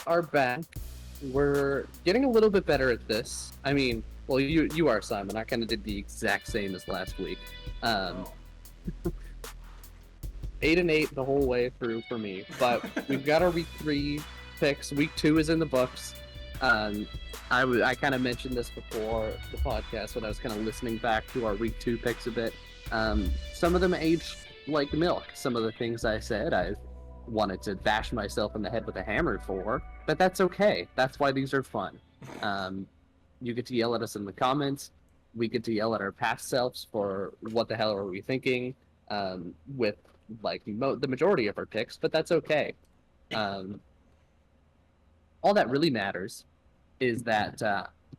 are back. We're getting a little bit better at this. I mean, well, you are, Simon. I kind of did the exact same as last week. Um, 8-8 the whole way through for me. But we've got our week 3 picks. Week 2 is in the books. I kind of mentioned this before the podcast when I was kind of listening back to our week 2 picks a bit. Some of them aged like milk. Some of the things I said, I wanted to bash myself in the head with a hammer for, but that's okay. That's why these are fun. You get to yell at us in the comments. We get to yell at our past selves for what the hell are we thinking with like the majority of our picks, but that's okay. All that really matters is that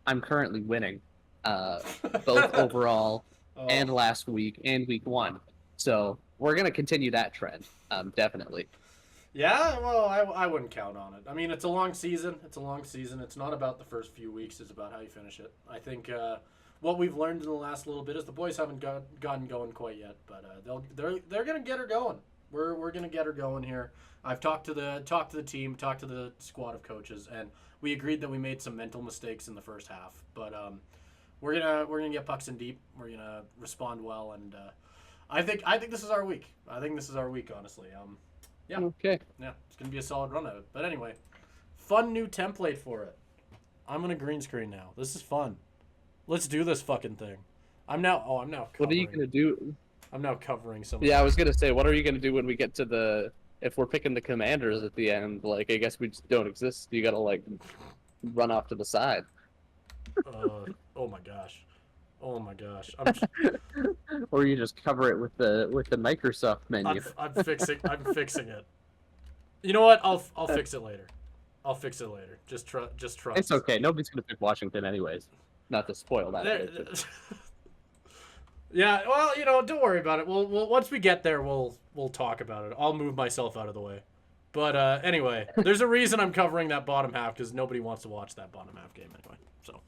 I'm currently winning both overall and last week and week 1. So we're going to continue that trend, definitely. Yeah, well, I wouldn't count on it. I mean, it's a long season. It's not about the first few weeks. It's about how you finish it. I think what we've learned in the last little bit is the boys haven't gotten going quite yet, but they're gonna get her going. We're gonna get her going here. I've talked to the team, talked to the squad of coaches, and we agreed that we made some mental mistakes in the first half. But we're gonna get pucks in deep. We're gonna respond well, and I think this is our week. Honestly. Yeah. Okay. Yeah, it's going to be a solid run of it. But anyway, fun new template for it. I'm going to green screen now. This is fun. Let's do this fucking thing. I'm now covering. What are you going to do? I'm now covering some. Yeah, I was going to say, what are you going to do when we get to if we're picking the commanders at the end? Like, I guess we just don't exist. You got to, like, run off to the side. Oh my gosh. Or you just cover it with the Microsoft menu. I'm fixing it. You know what? I'll fix it later. Just trust. It's okay. Nobody's gonna pick Washington anyways. Not to spoil that. Yeah. Well, don't worry about it. We'll once we get there, we'll talk about it. I'll move myself out of the way. But anyway, there's a reason I'm covering that bottom half because nobody wants to watch that bottom half game anyway. So.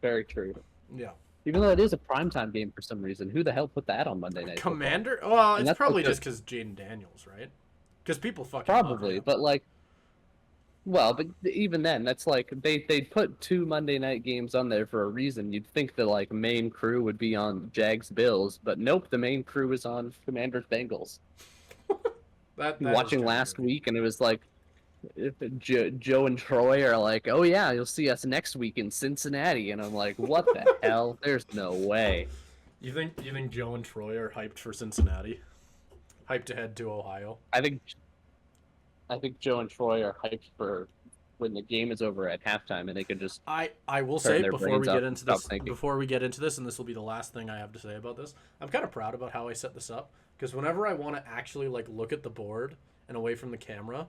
Very true. Yeah. Even though it is a primetime game for some reason, who the hell put that on Monday night? Commander? Well, it's probably just because Jaden Daniels, right? Because people fucking probably, but like, well, but even then, that's like they put 2 Monday night games on there for a reason. You'd think the like main crew would be on Jags Bills, but nope, the main crew is on Commanders Bengals. that watching last week, and it was like. Joe and Troy are like, oh yeah, you'll see us next week in Cincinnati, and I'm like, what the hell? There's no way. You think Joe and Troy are hyped for Cincinnati? Hyped to head to Ohio? I think Joe and Troy are hyped for when the game is over at halftime, and they can just. I will say before we get into this, and this will be the last thing I have to say about this. I'm kind of proud about how I set this up because whenever I want to actually like look at the board and away from the camera.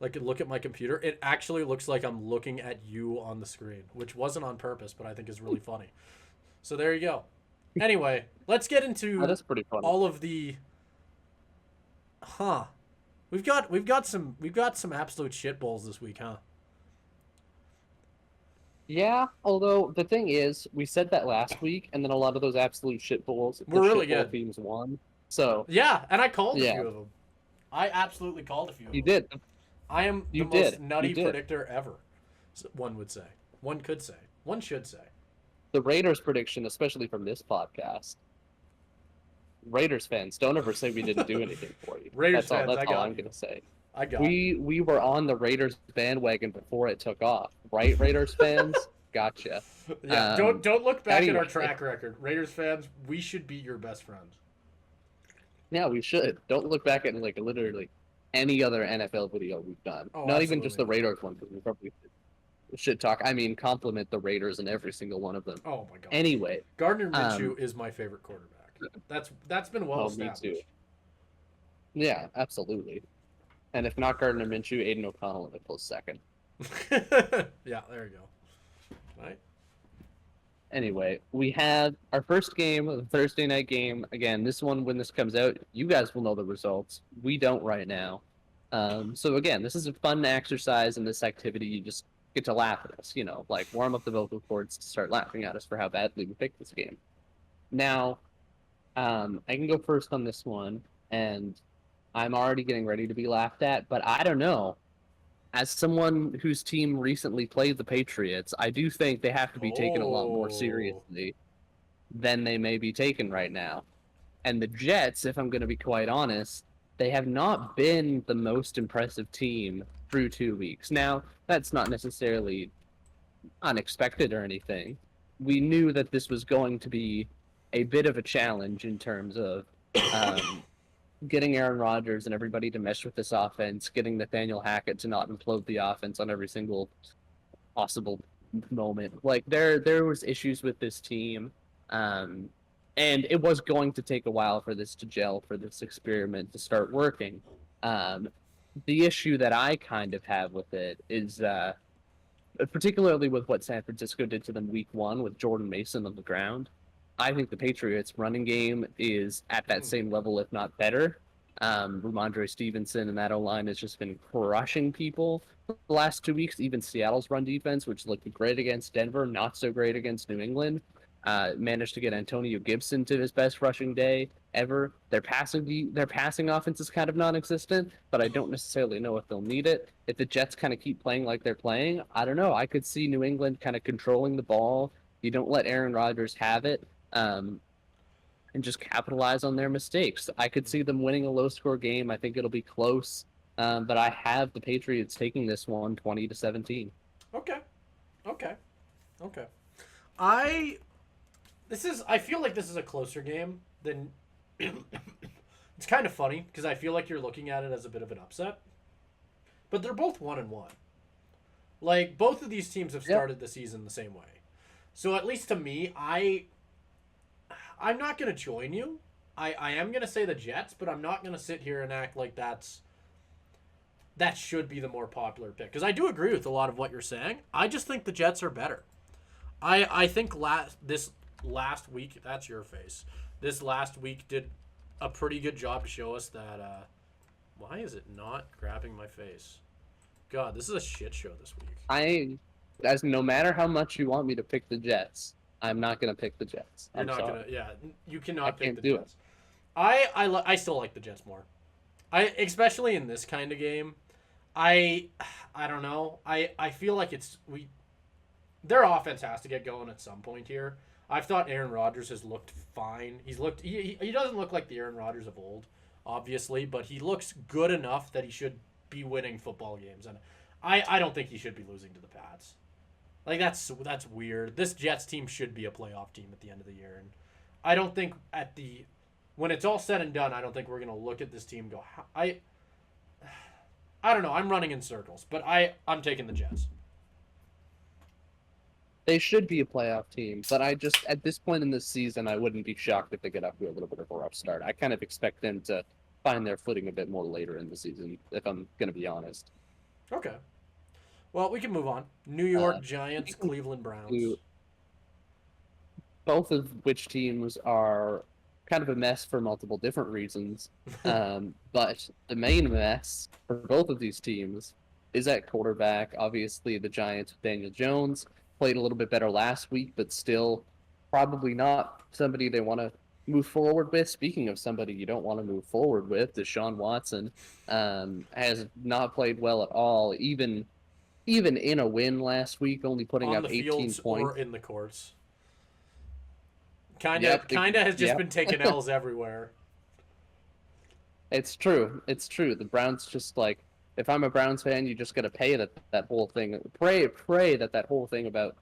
Like, look at my computer, it actually looks like I'm looking at you on the screen, which wasn't on purpose, but I think is really funny. So there you go. Anyway, let's get into that's pretty funny. All of the. We've got some absolute shitballs this week, huh? Yeah, although the thing is, we said that last week, and then a lot of those absolute shitballs were really good. Teams won. So yeah, and I called a few of them. I absolutely called a few of them. You did. I am the most nutty predictor ever, one would say. One could say. One should say. The Raiders prediction, especially from this podcast. Raiders fans, don't ever say we didn't do anything for you. That's all I'm going to say. We were on the Raiders bandwagon before it took off. Right, Raiders fans? Gotcha. Yeah, don't look back at our track record. Raiders fans, we should be your best friends. Yeah, we should. Don't look back at like literally any other NFL video we've done. Not even just the Raiders one, because we probably should talk. I mean, compliment the Raiders in every single one of them. Oh my god. Anyway, Gardner Minshew is my favorite quarterback. That's been well established. Me too. Yeah, absolutely. And if not Gardner Minshew, Aiden O'Connell in a close second. Yeah, there you go. Right. Anyway, we had our first game, the Thursday night game. Again, this one, when this comes out, you guys will know the results. We don't right now. So again, this is a fun exercise in this activity. You just get to laugh at us, like warm up the vocal cords to start laughing at us for how badly we picked this game. Now, I can go first on this one, and I'm already getting ready to be laughed at, but I don't know. As someone whose team recently played the Patriots, I do think they have to be taken a lot more Oh. seriously than they may be taken right now. And the Jets, if I'm going to be quite honest, they have not been the most impressive team through 2 weeks. Now, that's not necessarily unexpected or anything. We knew that this was going to be a bit of a challenge in terms of um, getting Aaron Rodgers and everybody to mesh with this offense, getting Nathaniel Hackett to not implode the offense on every single possible moment. Like there was issues with this team, um, and it was going to take a while for this to gel, for this experiment to start working. Um, the issue that I kind of have with it is particularly with what San Francisco did to them week one with Jordan Mason on the ground. I think the Patriots' running game is at that same level, if not better. Ramondre Stevenson and that O line has just been crushing people the last 2 weeks. Even Seattle's run defense, which looked great against Denver, not so great against New England, managed to get Antonio Gibson to his best rushing day ever. Their passing offense is kind of non-existent, but I don't necessarily know if they'll need it. If the Jets kind of keep playing like they're playing, I don't know. I could see New England kind of controlling the ball. You don't let Aaron Rodgers have it. And just capitalize on their mistakes. I could see them winning a low-score game. I think it'll be close, but I have the Patriots taking this one 20-17. Okay. Okay. Okay. I I feel like this is a closer game than it's kind of funny because I feel like you're looking at it as a bit of an upset. But they're both 1-1. Like both of these teams have started the season the same way. So at least to me, I'm not going to join you. I am going to say the Jets, but I'm not going to sit here and act like that should be the more popular pick because I do agree with a lot of what you're saying. I just think the Jets are better. I think this last week, that's your face. This last week did a pretty good job to show us that. Why is it not grabbing my face? God, this is a shit show this week. As no matter how much you want me to pick the Jets, I'm not going to pick the Jets. You're not sorry. gonna, yeah. You cannot pick the do Jets. I still like the Jets more. Especially in this kind of game. I don't know. I feel like their offense has to get going at some point here. I've thought Aaron Rodgers has looked fine. He doesn't look like the Aaron Rodgers of old, obviously, but he looks good enough that he should be winning football games, and I don't think he should be losing to the Pats. Like that's weird. This Jets team should be a playoff team at the end of the year, and I don't think when it's all said and done, I don't think we're gonna look at this team and go. I don't know. I'm running in circles, but I'm taking the Jets. They should be a playoff team, but I just, at this point in this season, I wouldn't be shocked if they get up to a little bit of a rough start. I kind of expect them to find their footing a bit more later in the season, if I'm going to be honest. Okay. Well, we can move on. New York Giants, Cleveland Browns. Both of which teams are kind of a mess for multiple different reasons. But the main mess for both of these teams is at quarterback. Obviously, the Giants with Daniel Jones played a little bit better last week, but still probably not somebody they want to move forward with. Speaking of somebody you don't want to move forward with, Deshaun Watson has not played well at all, even in a win last week, only putting up 18 points. Or in the courts. Kinda has just been taking L's everywhere. It's true. The Browns just like, if I'm a Browns fan, you just got to pay that whole thing. Pray that whole thing about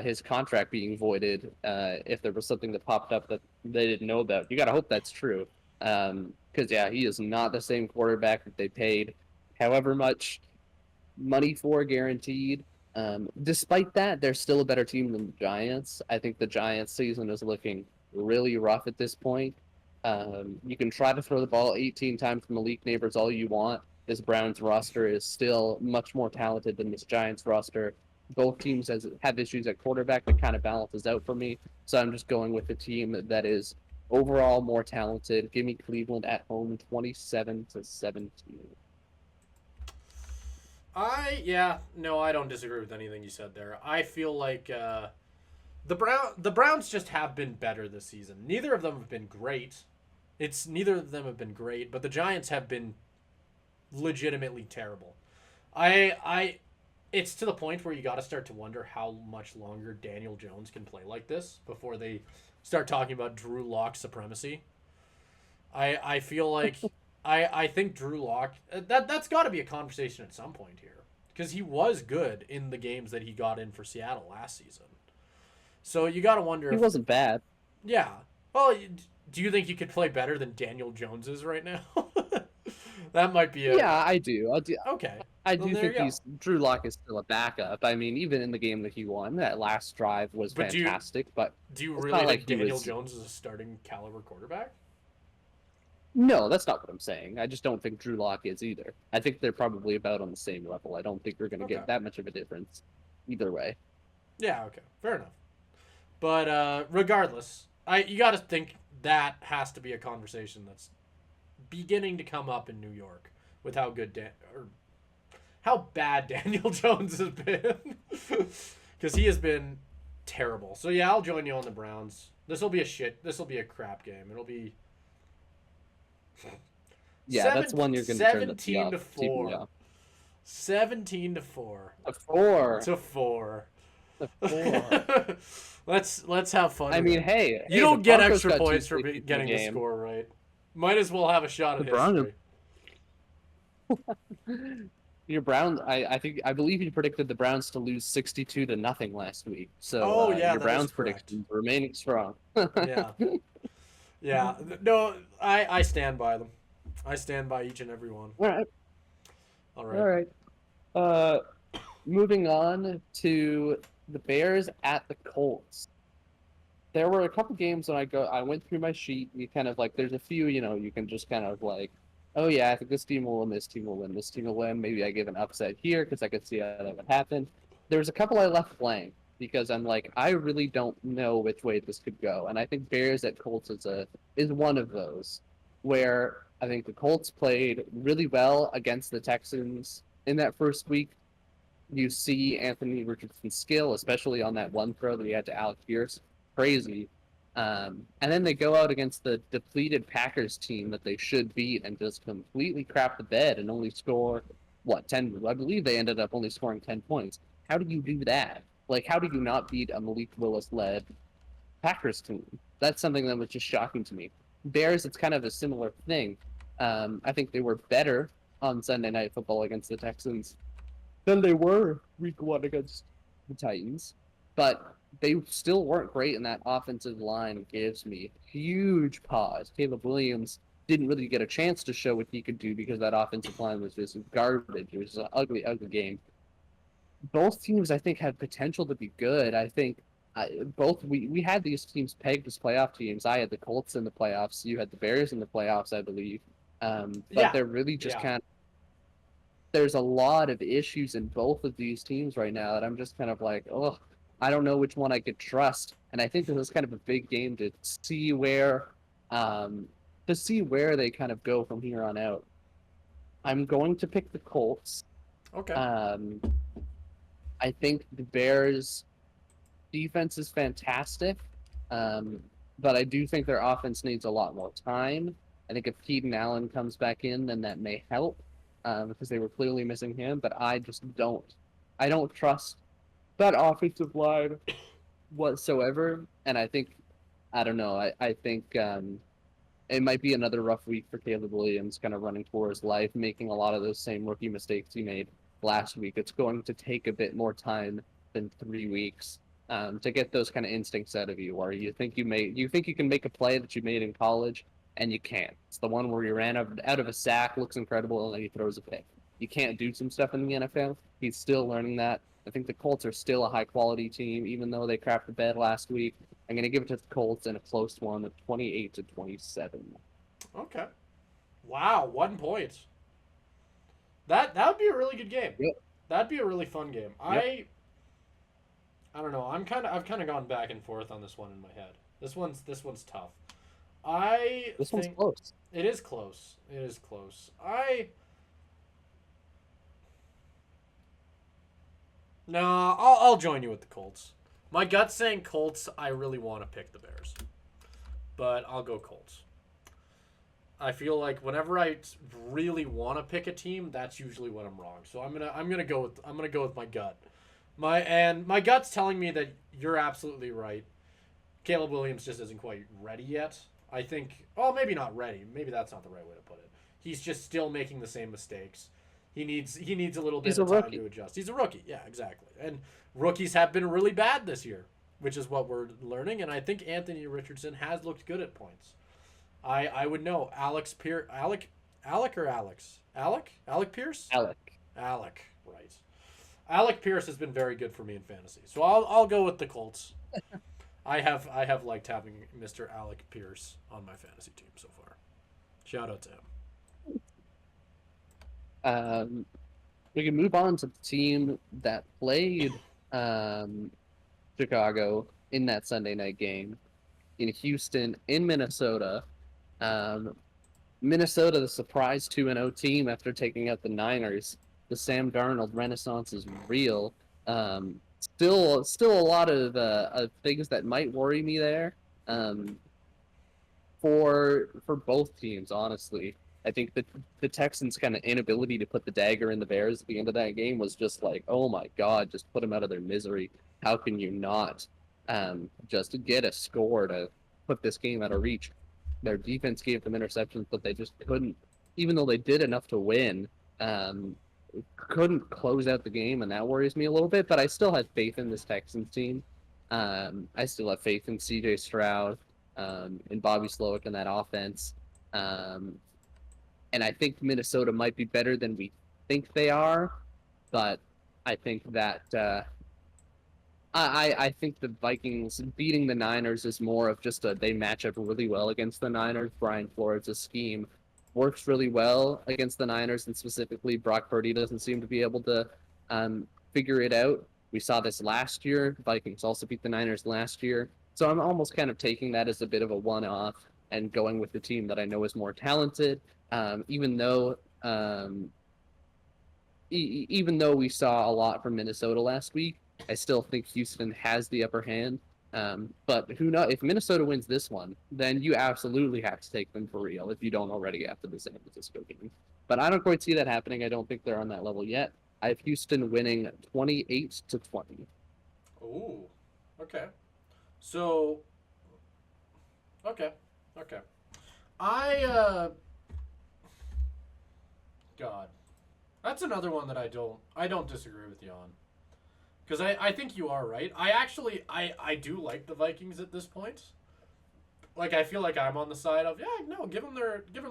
his contract being voided, if there was something that popped up that they didn't know about. You got to hope that's true. Because, he is not the same quarterback that they paid however much money for guaranteed. Despite that, they're still a better team than the Giants. I think the Giants season is looking really rough at this point. You can try to throw the ball 18 times from Malik Neighbors all you want. This Browns roster is still much more talented than this Giants roster. Both teams have issues at quarterback that kind of balances out for me. So I'm just going with the team that is overall more talented. Give me Cleveland at home, 27-17. I don't disagree with anything you said there. I feel like the Browns just have been better this season. Neither of them have been great. It's neither of them have been great, but the Giants have been legitimately terrible. I it's to the point where you got to start to wonder how much longer Daniel Jones can play like this before they start talking about Drew Lock supremacy. I feel like I think Drew Lock that's got to be a conversation at some point here because he was good in the games that he got in for Seattle last season. So you got to wonder He if wasn't bad. yeah. Well, do you think he could play better than Daniel Jones is right now? That might be a Yeah, I do. okay. I Well, do there you think go. Drew Lock is still a backup. I mean, even in the game that he won, that last drive was But fantastic. But do you it's really not like think he Daniel was. Jones is a starting caliber quarterback? No, that's not what I'm saying. I just don't think Drew Lock is either. I think they're probably about on the same level. I don't think we're going to Okay. get that much of a difference either way. Yeah. Okay. Fair enough. But regardless, you got to think that has to be a conversation that's beginning to come up in New York with how good or how bad Daniel Jones has been, because he has been terrible. So yeah, I'll join you on the Browns. This will be a shit. This will be a crap game. It'll be Yeah, that's one you're going to turn the 17 to TV 4. off. 17 to 4. A 4. To 4. A 4. Let's have fun. I mean, hey, you the don't get Broncos extra got two points for safeties in getting the game. score right. Might as well have a shot at The Broncos- history. Your Browns, I believe you predicted the Browns to lose 62-0 last week. So Oh, yeah, your that Browns is correct. predictions remaining strong. Yeah. Yeah. No, I stand by them. I stand by each and every one. All right. All right. All right. Moving on to the Bears at the Colts. There were a couple games when I went through my sheet. You kind of like, there's a few, you can just kind of like, oh yeah, I think this team will win, this team will win, this team will win. Maybe I give an upset here because I could see how that would happen. There was a couple I left blank because I'm like, I really don't know which way this could go. And I think Bears at Colts is one of those where I think the Colts played really well against the Texans in that first week. You see Anthony Richardson's skill, especially on that one throw that he had to Alec Pierce. Crazy. And then they go out against the depleted Packers team that they should beat and just completely crap the bed and only score, 10? I believe they ended up only scoring 10 points. How do you do that? Like, how do you not beat a Malik Willis-led Packers team? That's something that was just shocking to me. Bears, it's kind of a similar thing. I think they were better on Sunday Night Football against the Texans than they were week 1 against the Titans. But they still weren't great, and that offensive line gives me huge pause. Caleb Williams didn't really get a chance to show what he could do because that offensive line was just garbage. It was an ugly, ugly game. Both teams, I think, had potential to be good. I think we had these teams pegged as playoff teams. I had the Colts in the playoffs. You had the Bears in the playoffs, I believe. But they're really just kind of, there's a lot of issues in both of these teams right now that I'm just kind of like, oh, I don't know which one I could trust. And I think this is kind of a big game to see where they kind of go from here on out. I'm going to pick the Colts. Okay. I think the Bears' defense is fantastic, but I do think their offense needs a lot more time. I think if Keenan Allen comes back in, then that may help because they were clearly missing him. But I just don't. I don't trust that offensive line whatsoever. And I think, I don't know. I think it might be another rough week for Caleb Williams, kind of running for his life, making a lot of those same rookie mistakes he made last week. It's going to take a bit more time than 3 weeks to get those kind of instincts out of you, where you think you can make a play that you made in college, and you can't. It's the one where you ran out of a sack, looks incredible, and then he throws a pick. You can't do some stuff in the NFL. He's still learning that. I think the Colts are still a high-quality team, even though they crapped the bed last week. I'm going to give it to the Colts in a close one of 28-27. Okay. Wow, 1 point. That would be a really good game. Yep. That'd be a really fun game. Yep. I don't know. I've kind of gone back and forth on this one in my head. This one's tough. This one's close. It is close. It is close. No, I'll join you with the Colts. My gut's saying Colts. I really want to pick the Bears, but I'll go Colts. I feel like whenever I really want to pick a team, that's usually when I'm wrong. So I'm gonna go with my gut. My gut's telling me that you're absolutely right. Caleb Williams just isn't quite ready yet. I think, oh, maybe not ready. Maybe that's not the right way to put it. He's just still making the same mistakes. He needs a little bit He's a of time rookie. to adjust. He's a rookie. Yeah, exactly. And rookies have been really bad this year, which is what we're learning. And I think Anthony Richardson has looked good at points. I would know Alec Pierce. Alec, right. Alec Pierce has been very good for me in fantasy, so I'll go with the Colts. I have liked having Mr. Alec Pierce on my fantasy team so far. Shout out to him. We can move on to the team that played Chicago in that Sunday night game in Houston, in Minnesota. Minnesota, the surprise 2-0 team after taking out the Niners. The Sam Darnold renaissance is real. Still a lot of things that might worry me there. For both teams, honestly. I think that the Texans' kind of inability to put the dagger in the Bears at the end of that game was just like, oh my God, just put them out of their misery. How can you not just get a score to put this game out of reach? Their defense gave them interceptions, but they just couldn't, even though they did enough to win, couldn't close out the game, and that worries me a little bit. But I still have faith in this Texans team. I still have faith in C.J. Stroud and Bobby Slowick in that offense. And I think Minnesota might be better than we think they are, but I think that I think the Vikings beating the Niners is more of just they match up really well against the Niners. Brian Flores' scheme works really well against the Niners, and specifically Brock Purdy doesn't seem to be able to figure it out. We saw this last year. Vikings also beat the Niners last year. So I'm almost kind of taking that as a bit of a one-off and going with the team that I know is more talented. Even though we saw a lot from Minnesota last week, I still think Houston has the upper hand. But who knows? If Minnesota wins this one, then you absolutely have to take them for real if you don't already after the San Francisco game. But I don't quite see that happening. I don't think they're on that level yet. I have Houston winning 28-20. Ooh, okay. So, okay. God, that's another one that I don't disagree with you on, because I think you are right. I do like the Vikings at this point. Like, I feel like I'm on the side of, give them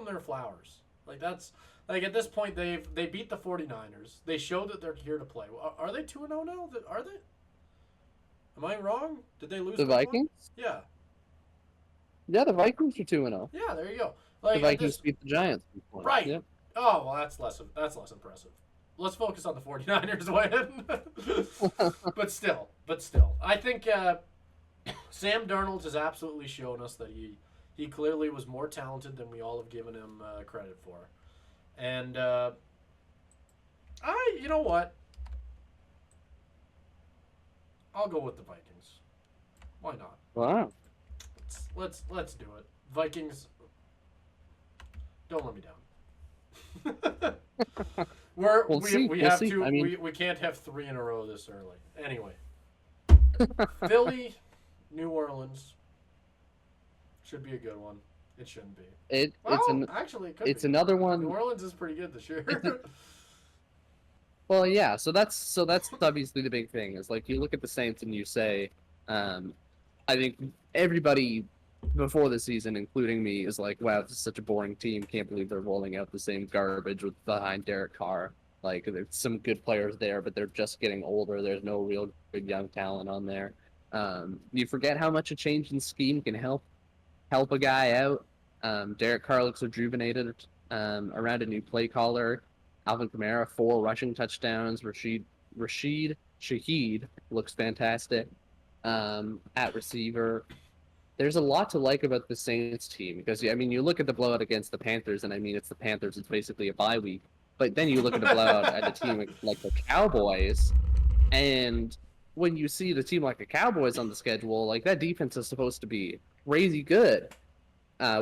their flowers. Like, that's like, at this point they beat the 49ers. They showed that they're here to play. Are they 2-0 now? Are they? Am I wrong? Did they lose the Vikings? Yeah. Yeah, the Vikings are 2-0. Yeah, there you go. Like, the Vikings beat the Giants. Right. Yep. Oh, well, that's less impressive. Let's focus on the 49ers win. But still. I think Sam Darnold has absolutely shown us that he clearly was more talented than we all have given him credit for. And you know what? I'll go with the Vikings. Why not? Wow. Let's do it. Vikings, don't let me down. We can't have 3 in a row this early. Anyway, Philly, New Orleans should be a good one. It shouldn't be. It could be. Another one. New Orleans is pretty good this year. Well, yeah. So that's obviously the big thing is, like, you look at the Saints and you say, I think everybody before the season, including me, is like, wow, this is such a boring team. Can't believe they're rolling out the same garbage behind Derek Carr. Like, there's some good players there, but they're just getting older. There's no real good young talent on there. You forget how much a change in scheme can help a guy out. Derek Carr looks rejuvenated around a new play caller. Alvin Kamara, 4 rushing touchdowns. Rashid Shaheed looks fantastic at receiver. There's a lot to like about the Saints team because, I mean, you look at the blowout against the Panthers, and I mean, it's the Panthers. It's basically a bye week. But then you look at the blowout at a team like the Cowboys, and when you see the team like the Cowboys on the schedule, like, that defense is supposed to be crazy good.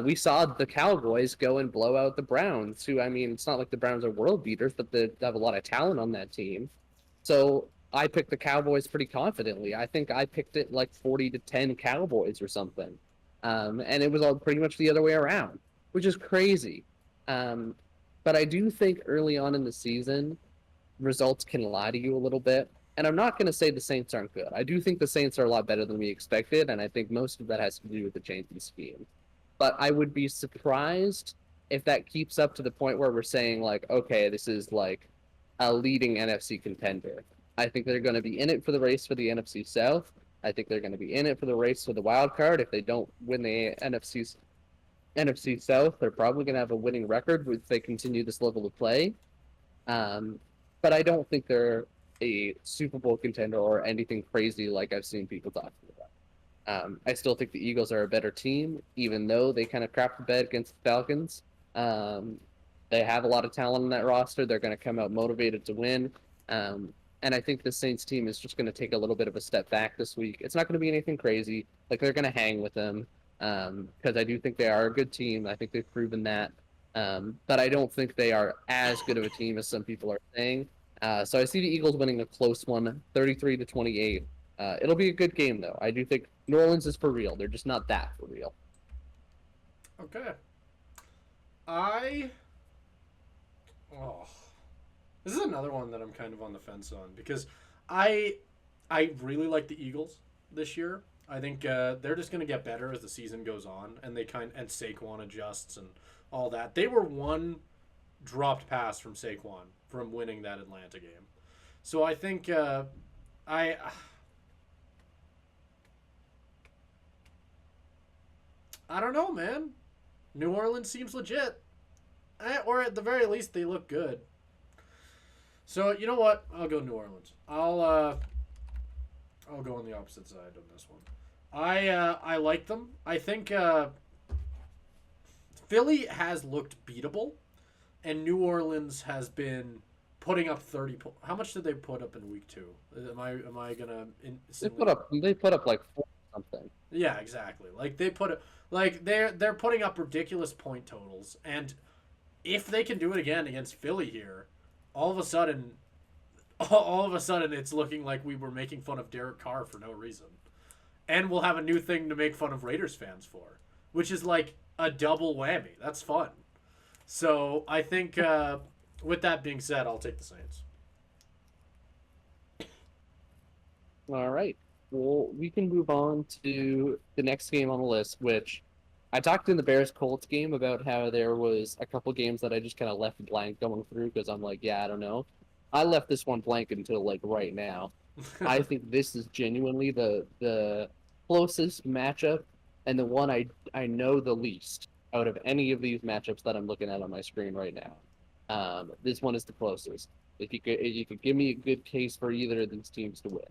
We saw the Cowboys go and blow out the Browns, who, I mean, it's not like the Browns are world beaters, but they have a lot of talent on that team. So I picked the Cowboys pretty confidently. I think I picked it like 40-10 Cowboys or something. And it was all pretty much the other way around, which is crazy. But I do think early on in the season, results can lie to you a little bit. And I'm not going to say the Saints aren't good. I do think the Saints are a lot better than we expected, and I think most of that has to do with the change in scheme. But I would be surprised if that keeps up to the point where we're saying, like, okay, this is like a leading NFC contender. I think they're going to be in it for the race for the NFC South. I think they're going to be in it for the race for the wild card. If they don't win the NFC South, they're probably going to have a winning record if they continue this level of play. But I don't think they're a Super Bowl contender or anything crazy like I've seen people talking about. I still think the Eagles are a better team, even though they kind of crapped the bed against the Falcons. They have a lot of talent in that roster. They're going to come out motivated to win. And I think the Saints team is just going to take a little bit of a step back this week. It's not going to be anything crazy. Like, they're going to hang with them because I do think they are a good team. I think they've proven that. But I don't think they are as good of a team as some people are saying. So I see the Eagles winning a close one, 33-28. It'll be a good game, though. I do think New Orleans is for real. They're just not that for real. Okay. This is another one that I'm kind of on the fence on because I really like the Eagles this year. I think they're just going to get better as the season goes on, and and Saquon adjusts and all that. They were one dropped pass from Saquon from winning that Atlanta game. So I think I don't know, man. New Orleans seems legit. Or at the very least, they look good. So, you know what? I'll go New Orleans. I'll go on the opposite side on this one. I like them. I think Philly has looked beatable, and New Orleans has been putting up 30. How much did they put up in week 2? Am I gonna? They put up like 4 something. Yeah, exactly. Like they're putting up ridiculous point totals, and if they can do it again against Philly here, all of a sudden it's looking like we were making fun of Derek Carr for no reason, and we'll have a new thing to make fun of Raiders fans for, which is like a double whammy. That's fun. So I think with that being said, I'll take the Saints. All right. Well, we can move on to the next game on the list, which I talked in the Bears-Colts game about how there was a couple games that I just kind of left blank going through because I'm like, yeah, I don't know. I left this one blank until like right now. I think this is genuinely the closest matchup and the one I know the least out of any of these matchups that I'm looking at on my screen right now. This one is the closest. If you could give me a good case for either of these teams to win.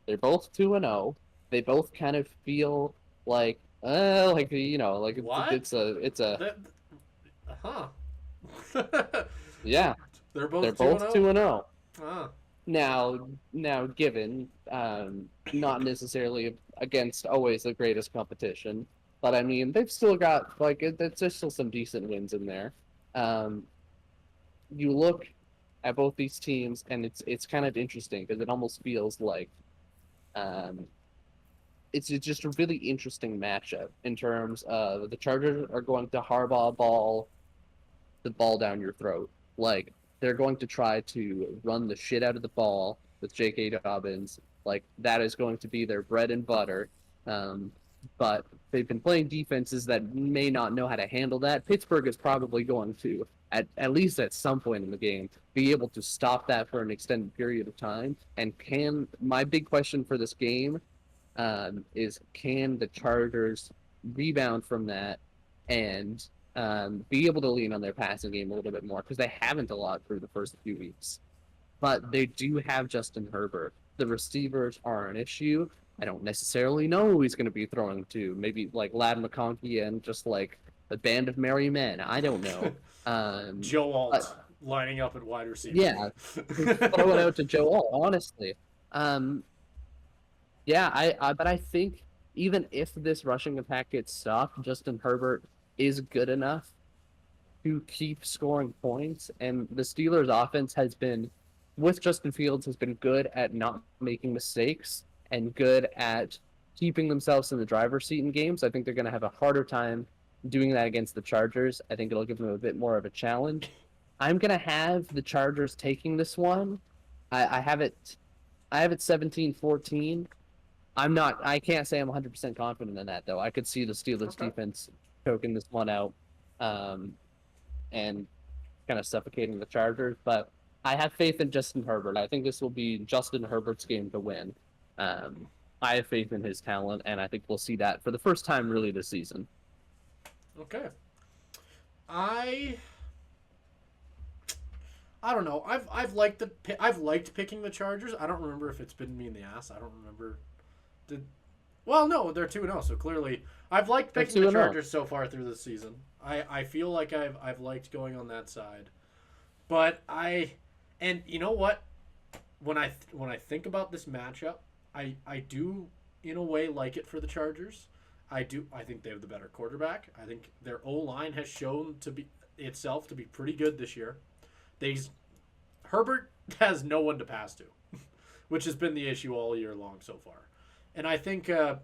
They're both 2-0. They both kind of feel like what? it's a huh. Yeah. They're both 2-0. Huh. Now given not necessarily against always the greatest competition, but I mean they've still got there's still some decent wins in there. You look at both these teams and it's kind of interesting because it almost feels like it's just a really interesting matchup in terms of the Chargers are going to Harbaugh ball the ball down your throat. Like, they're going to try to run the shit out of the ball with J.K. Dobbins. Like, that is going to be their bread and butter. But they've been playing defenses that may not know how to handle that. Pittsburgh is probably going to, at least at some point in the game, be able to stop that for an extended period of time. And my big question for this game is can the Chargers rebound from that and be able to lean on their passing game a little bit more because they haven't a lot through the first few weeks. But they do have Justin Herbert. The receivers are an issue. I don't necessarily know who he's going to be throwing to. Maybe like Lad McConkey and just like a band of merry men. I don't know. Joe Alt lining up at wide receiver. Yeah, throw it out to Joe Alt, honestly. But I think even if this rushing attack gets stopped, Justin Herbert is good enough to keep scoring points. And the Steelers' offense has been, with Justin Fields, has been good at not making mistakes and good at keeping themselves in the driver's seat in games. I think they're going to have a harder time doing that against the Chargers. I think it'll give them a bit more of a challenge. I'm going to have the Chargers taking this one. I have it 17-14. I can't say I'm 100% confident in that, though. I could see the Steelers defense choking this one out and kind of suffocating the Chargers. But I have faith in Justin Herbert. I think this will be Justin Herbert's game to win. I have faith in his talent, and I think we'll see that for the first time really this season. Okay. I don't know. I've liked picking the Chargers. I don't remember if it's bitten me in the ass. I don't remember. Well, no, they're 2-0, so clearly I've liked picking the Chargers so far through the season. I feel like I've liked going on that side. But and you know what? When I think about this matchup, I do in a way like it for the Chargers. I think they have the better quarterback. I think their O-line has shown itself to be pretty good this year. Herbert has no one to pass to, which has been the issue all year long so far. And I think I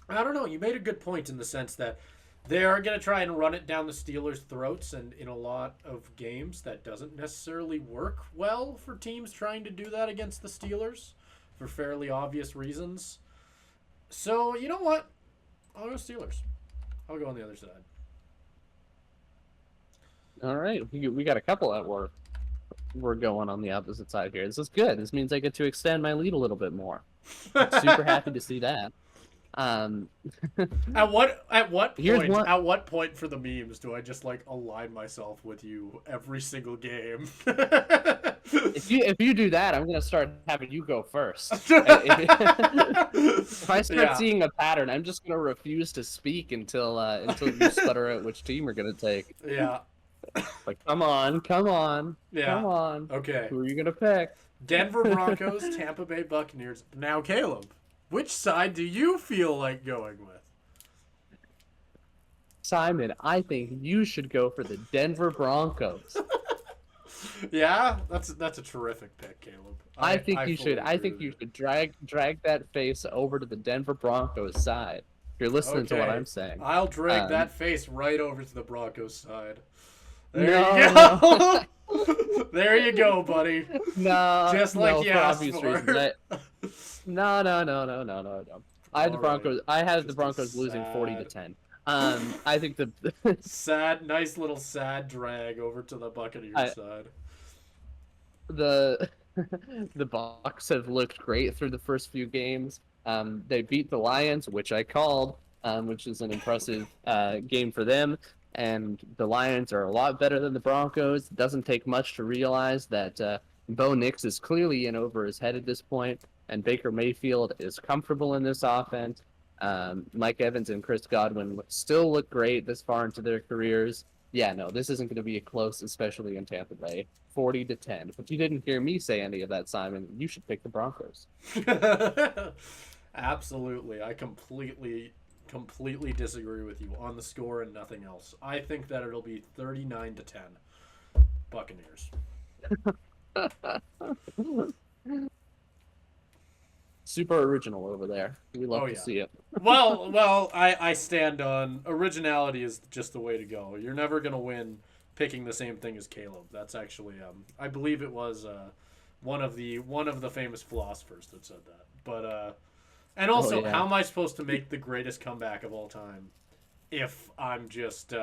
don't know, you made a good point in the sense that they are going to try and run it down the Steelers' throats, and in a lot of games that doesn't necessarily work well for teams trying to do that against the Steelers for fairly obvious reasons. So, you know what? I'll go Steelers. I'll go on the other side. All right. We got a couple that we're going on the opposite side here. This is good. This means I get to extend my lead a little bit more. I'm super happy to see that. At what point for the memes do I just like align myself with you every single game? If you do that, I'm gonna start having you go first. If I start seeing a pattern, I'm just gonna refuse to speak until you stutter out which team we're gonna take. Yeah. Like, come on. Yeah. Come on. Okay. Who are you gonna pick? Denver Broncos, Tampa Bay Buccaneers. Now, Caleb, which side do you feel like going with? Simon, I think you should go for the Denver Broncos. Yeah, that's a terrific pick, Caleb. I think you should drag that face over to the Denver Broncos side. If you're listening to what I'm saying. I'll drag that face right over to the Broncos side. There you go. There you go, buddy. No, just like you asked obvious for. Reasons. No. I had the Broncos. I had the Broncos losing 40-10. I think the nice little sad drag over to the Buccaneers side. The Bucs have looked great through the first few games. They beat the Lions, which I called, which is an impressive game for them. And the Lions are a lot better than the Broncos. It doesn't take much to realize that Bo Nix is clearly in over his head at this point, and Baker Mayfield is comfortable in this offense. Mike Evans and Chris Godwin still look great this far into their careers. Yeah, no, this isn't going to be a close, especially in Tampa Bay. 40-10. But you didn't hear me say any of that, Simon. You should pick the Broncos. Absolutely. I completely disagree with you on the score and nothing else. I think that it'll be 39-10 Buccaneers. Super original over there. We love to see it. Well, I stand on originality is just the way to go. You're never going to win picking the same thing as Caleb. That's actually I believe it was one of the famous philosophers that said that. But and also, how am I supposed to make the greatest comeback of all time if I'm just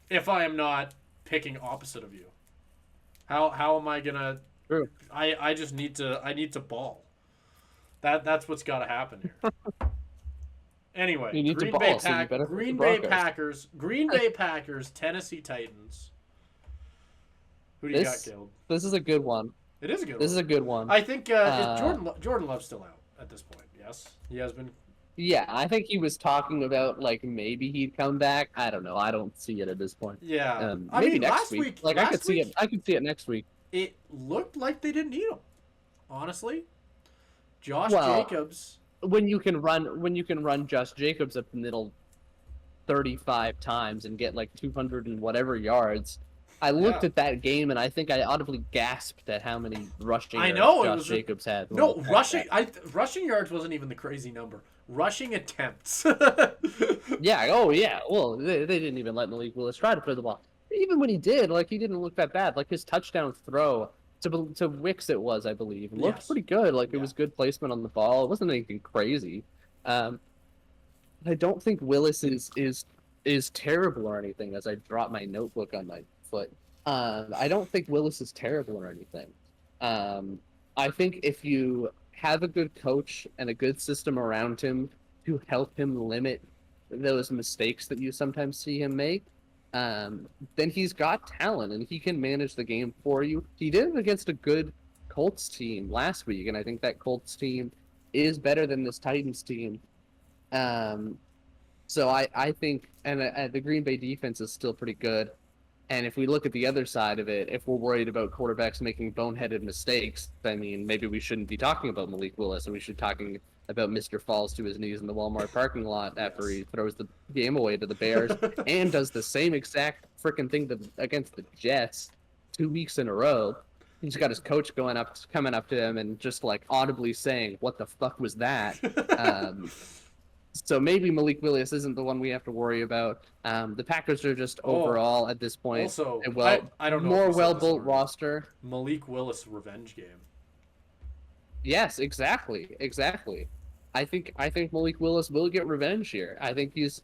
if I am not picking opposite of you? How am I gonna? True. I just need to ball. That's what's got to happen here. Anyway, Green Bay Packers, Tennessee Titans. Who do you got, Caleb? This is a good one. It is a good one. This is a good one. I think is Jordan Love still out at this point? Yes, he has been. Yeah, I think he was talking about like maybe he'd come back. I don't know. I don't see it at this point. Yeah, maybe next week. Like I could see it. I could see it next week. It looked like they didn't need him. Honestly, Josh Jacobs. When you can run Josh Jacobs up the middle 35 times and get like 200 and whatever yards. I looked at that game and I think I audibly gasped at how many rushing yards Josh Jacobs had. No, rushing yards wasn't even the crazy number. Rushing attempts. Yeah. Oh, yeah. Well, they didn't even let Malik Willis try to throw the ball. Even when he did, like, he didn't look that bad. Like, his touchdown throw to Wicks, it was, I believe, it looked pretty good. Like, it was good placement on the ball. It wasn't anything crazy. I don't think Willis is terrible or anything. As I drop my notebook on my foot, I don't think Willis is terrible or anything. I think if you have a good coach and a good system around him to help him limit those mistakes that you sometimes see him make, then he's got talent and he can manage the game for you. He did it against a good Colts team last week, and I think that Colts team is better than this Titans team. So I think, and the Green Bay defense is still pretty good. And if we look at the other side of it, if we're worried about quarterbacks making boneheaded mistakes, I mean, maybe we shouldn't be talking about Malik Willis, and we should be talking about Mr. Falls to his knees in the Walmart parking lot after he throws the game away to the Bears and does the same exact freaking thing against the Jets 2 weeks in a row. He's got his coach coming up to him and just like audibly saying, "What the fuck was that?" So maybe Malik Willis isn't the one we have to worry about. The Packers are just overall at this point also, I don't know, more well-built roster. Malik Willis revenge game. Yes, exactly. I think Malik Willis will get revenge here. I think he's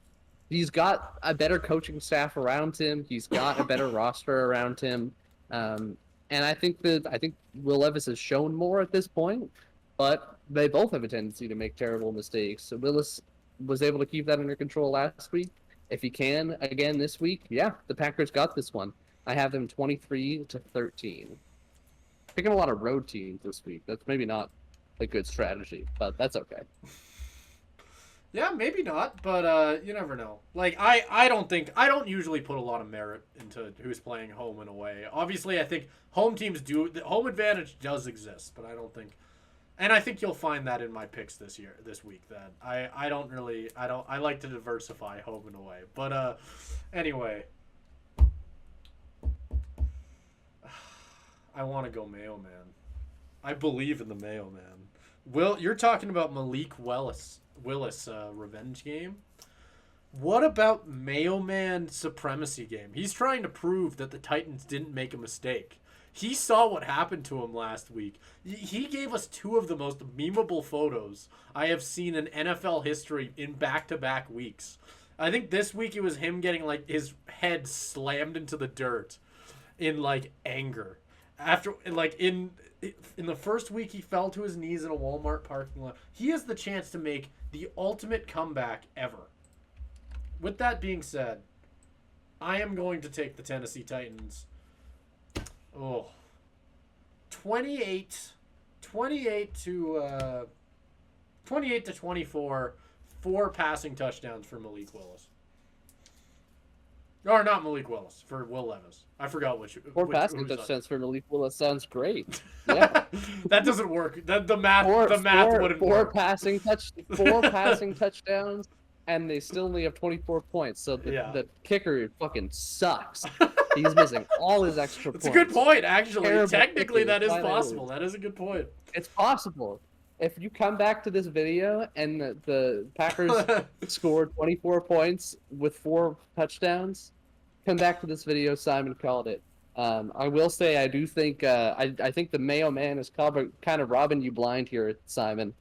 got a better coaching staff around him. He's got a better roster around him. And I think Will Levis has shown more at this point, but they both have a tendency to make terrible mistakes. So Willis was able to keep that under control last week. If he can again this week, yeah, the Packers got this one. I have them 23-13. Picking a lot of road teams this week. That's maybe not a good strategy, but that's okay. Yeah, maybe not, but you never know. Like I don't usually put a lot of merit into who's playing home and away. Obviously, I think home teams do, the home advantage does exist, but I don't think, and I think you'll find that in my picks this week, that I like to diversify home and away. But anyway, I want to go Mayo Man. I believe in the Mayo Man. You're talking about Malik Willis revenge game. What about Mayo Man supremacy game? He's trying to prove that the Titans didn't make a mistake. He saw what happened to him last week. He gave us two of the most memeable photos I have seen in NFL history in back-to-back weeks. I think this week it was him getting like his head slammed into the dirt in like anger. After like in the first week he fell to his knees in a Walmart parking lot. He has the chance to make the ultimate comeback ever. With that being said, I am going to take the Tennessee Titans. 28 to 24, 4 passing touchdowns for Malik Willis. Or not Malik Willis, for Will Levis. I forgot which. 4 passing touchdowns for Malik Willis sounds great. Yeah. That doesn't work. The math wouldn't work. 4 passing touchdowns, and they still only have 24 points. So the kicker fucking sucks. He's missing all his extra points. It's a good point, actually. Terrible. Technically, that is possible. That is a good point. It's possible. If you come back to this video and the Packers scored 24 points with 4 touchdowns, come back to this video. Simon called it. I will say I do think I think the Mayo Man is kind of robbing you blind here, Simon.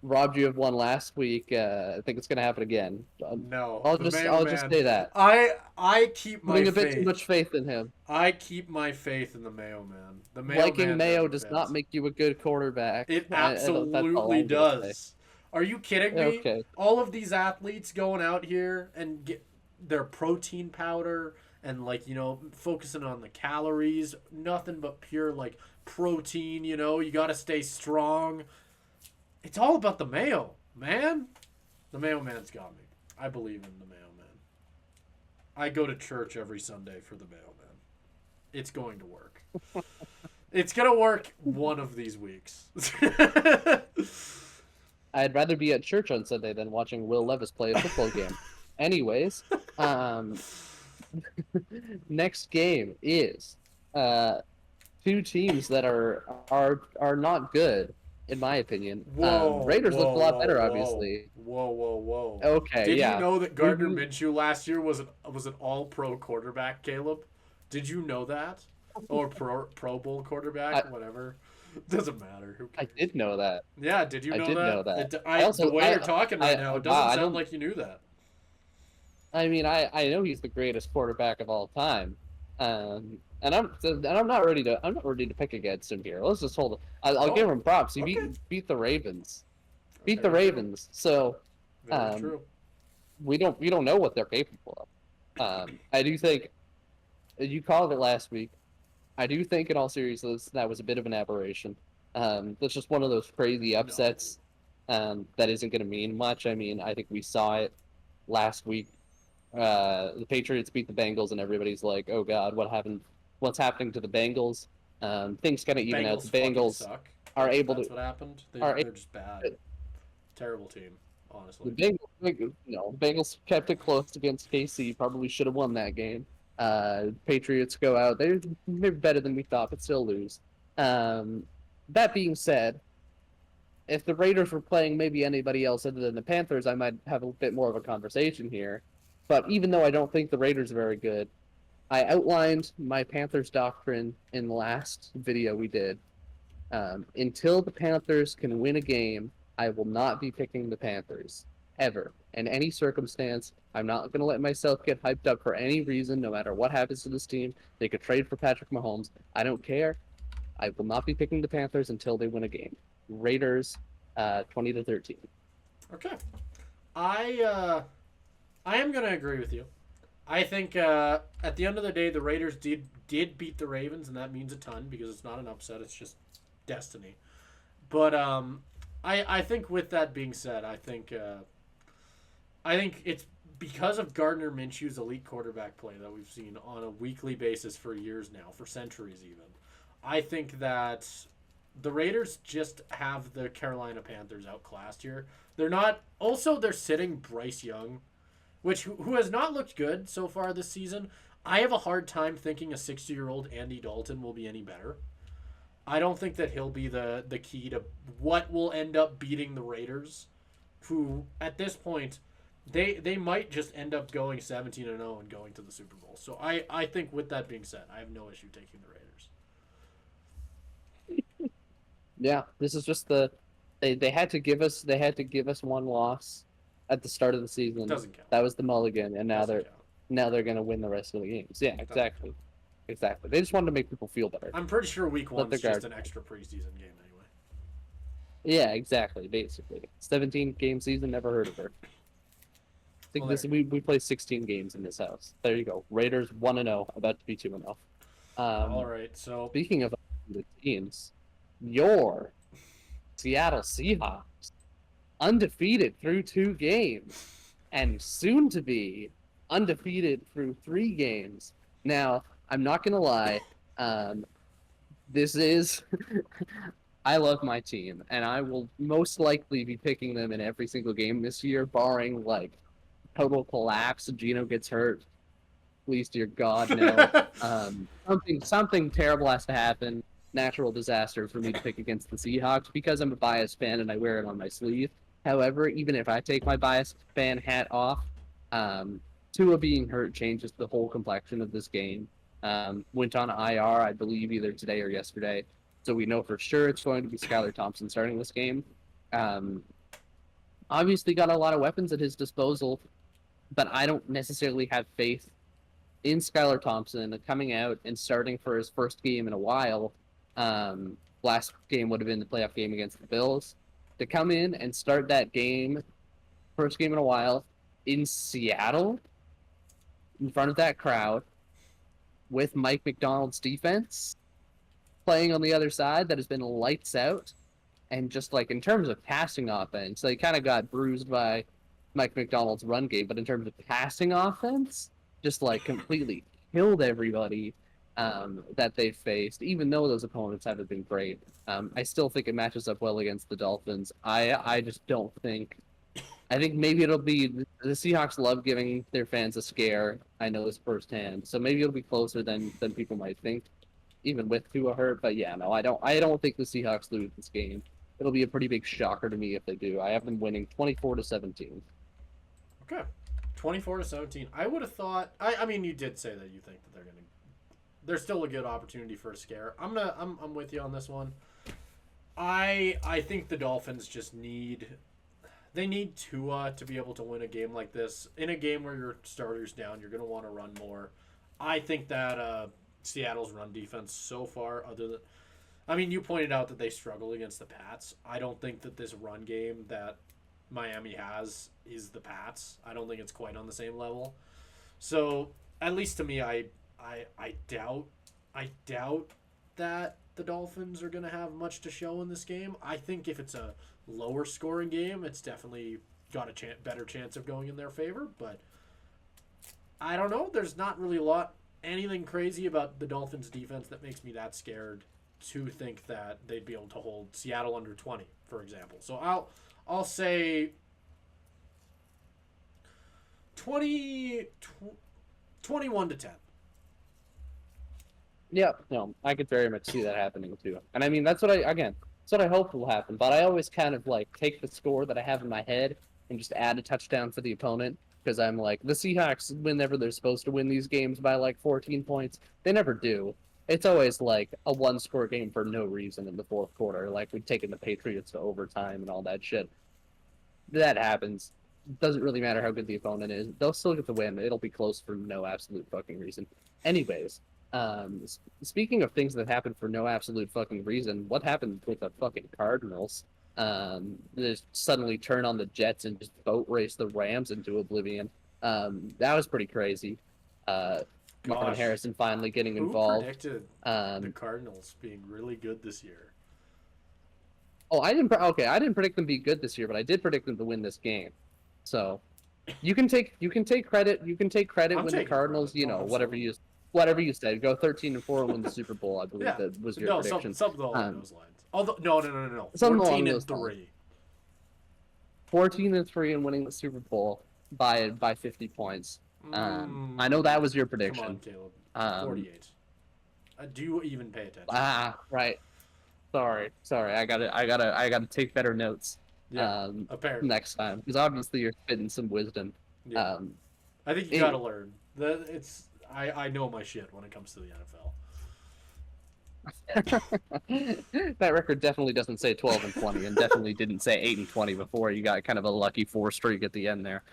Robbed you of one last week. I think it's going to happen again. No, I'll just say that. I keep my faith. Putting a bit too much faith in him. I keep my faith in the Mayo Man. The Mayo Liking Man Mayo does not make you a good quarterback. It absolutely does. Are you kidding me? Okay. All of these athletes going out here and get their protein powder and focusing on the calories, nothing but pure protein. You got to stay strong. It's all about the Mayo, man. The Mayo Man's got me. I believe in the Mayo Man. I go to church every Sunday for the Mayo Man. It's going to work. It's going to work one of these weeks. I'd rather be at church on Sunday than watching Will Levis play a football game. Anyways, next game is two teams that are not good, in my opinion. Whoa, Raiders looked a whoa, lot whoa, better, whoa, obviously. whoa. Okay, Did you yeah. know that We, Gardner we, Minshew last year was an All-Pro quarterback, Caleb? Did you know that? Or Pro Bowl quarterback, I whatever. Doesn't matter. Who I cares? did know that. Yeah, did you I know did know that? that. I The also way you're talking right now, it wow, doesn't sound like you knew that. I mean, I know he's the greatest quarterback of all time, and I'm not ready to pick against him here. Let's just hold it. I'll give Oh, him props. He okay. beat the Ravens, beat the Very true. Ravens. So Very um, true. we don't know what they're capable of. I do think you called it last week. I do think, in all seriousness, that was a bit of an aberration. That's just one of those crazy No. upsets that isn't going to mean much. I mean, I think we saw it last week. The Patriots beat the Bengals, and everybody's like, "Oh God, what happened? What's happening to the Bengals?" Things kind of even out. Bengals The fucking Bengals suck. are able That's to what happened. are They're just bad. Terrible team, the honestly. Bengals kept it close against KC. Probably should have won that game. Patriots go out. They're maybe better than we thought, but still lose. Um, that being said, if the Raiders were playing maybe anybody else other than the Panthers, I might have a bit more of a conversation here. But even though I don't think the Raiders are very good, I outlined my Panthers doctrine in the last video we did. Until the Panthers can win a game, I will not be picking the Panthers ever. In any circumstance, I'm not going to let myself get hyped up for any reason, no matter what happens to this team. They could trade for Patrick Mahomes. I don't care. I will not be picking the Panthers until they win a game. Raiders, 20-13. Okay. I I am gonna agree with you. I think at the end of the day, the Raiders did beat the Ravens, and that means a ton because it's not an upset; it's just destiny. But I think with that being said, I think it's because of Gardner Minshew's elite quarterback play that we've seen on a weekly basis for years now, for centuries even. I think that the Raiders just have the Carolina Panthers outclassed here. They're not. Also, they're sitting Bryce Young, which who has not looked good so far this season. I have a hard time thinking a 60-year-old Andy Dalton will be any better. I don't think that he'll be the key to what will end up beating the Raiders, who at this point they might just end up going 17-0 and going to the Super Bowl. So I think with that being said, I have no issue taking the Raiders. Yeah, this is just they had to give us one loss at the start of the season. Doesn't count. That was the mulligan, and Doesn't count. now they're gonna win the rest of the games. Yeah, exactly. Exactly. They just wanted to make people feel better. I'm pretty sure week one is just guard. an extra preseason game anyway. Yeah, exactly. Basically, 17-game season. Never heard of her. I think we play 16 games in this house. There you go. Raiders 1-0, about to be 2-0. All right. So Speaking of the teams, your Seattle Seahawks undefeated through 2 games, and soon to be undefeated through 3 games. Now, I'm not gonna lie. This is I love my team, and I will most likely be picking them in every single game this year, barring like total collapse. Gino gets hurt. Please, dear God, no. Something terrible has to happen. Natural disaster for me to pick against the Seahawks because I'm a biased fan and I wear it on my sleeve. However, even if I take my biased fan hat off, Tua being hurt changes the whole complexion of this game. Went on IR, I believe, either today or yesterday. So we know for sure it's going to be Skylar Thompson starting this game. Obviously got a lot of weapons at his disposal, but I don't necessarily have faith in Skylar Thompson coming out and starting for his first game in a while. Last game would have been the playoff game against the Bills. To come in and start that game, first game in a while, in Seattle, in front of that crowd, with Mike McDonald's defense playing on the other side that has been lights out, and just like in terms of passing offense, they kind of got bruised by Mike McDonald's run game, but in terms of passing offense, just like completely killed everybody that they faced, even though those opponents haven't been great. I still think it matches up well against the Dolphins. I just don't think I think maybe it'll be the Seahawks love giving their fans a scare. I know this firsthand, so maybe it'll be closer than people might think, even with Tua hurt. But yeah, no, I don't think the Seahawks lose this game. It'll be a pretty big shocker to me if they do. I have them winning 24-17. Okay. 24-17. I would have thought. I mean, you did say that you think that they're gonna. There's still a good opportunity for a scare. I'm with you on this one. I think the Dolphins just need. They need Tua to be able to win a game like this. In a game where your starter's down, you're gonna want to run more. I think that Seattle's run defense so far, other than. I mean, you pointed out that they struggle against the Pats. I don't think that this run game that Miami has is the Pats. I don't think it's quite on the same level. So at least to me, I doubt that the Dolphins are going to have much to show in this game. I think if it's a lower scoring game, it's definitely got a better chance of going in their favor. But I don't know. There's not really anything crazy about the Dolphins defense that makes me that scared to think that they'd be able to hold Seattle under 20, for example. So I'll say 21-10. Yeah, no, I could very much see that happening too. And I mean, that's what I hope will happen. But I always kind of like take the score that I have in my head and just add a touchdown for the opponent, because I'm like, the Seahawks, whenever they're supposed to win these games by like 14 points, they never do. It's always like a one-score game for no reason in the fourth quarter. Like we've taken the Patriots to overtime and all that shit. That happens. Doesn't really matter how good the opponent is. They'll still get the win. It'll be close for no absolute fucking reason. Anyways, speaking of things that happen for no absolute fucking reason, what happened with the fucking Cardinals? They just suddenly turn on the Jets and just boat race the Rams into oblivion. That was pretty crazy. Marvin Harrison finally getting involved. Who predicted the Cardinals being really good this year? Oh, I didn't predict them to be good this year, but I did predict them to win this game. So you can take credit. You can take credit when the Cardinals, whatever you said, go 13-4 and win the Super Bowl. I believe that was your prediction. Something along those lines. Although no. 14-3. 14-3 and winning the Super Bowl by 50 points. I know that was your prediction. Come on, Caleb. 48. Do you even pay attention? Right. Sorry. I gotta take better notes. Yeah, apparently. Next time, because obviously you're spitting some wisdom. Yeah. I think you gotta learn. I know my shit when it comes to the NFL. That record definitely doesn't say 12-20, and definitely didn't say 8-20 before. You got kind of a lucky 4 streak at the end there.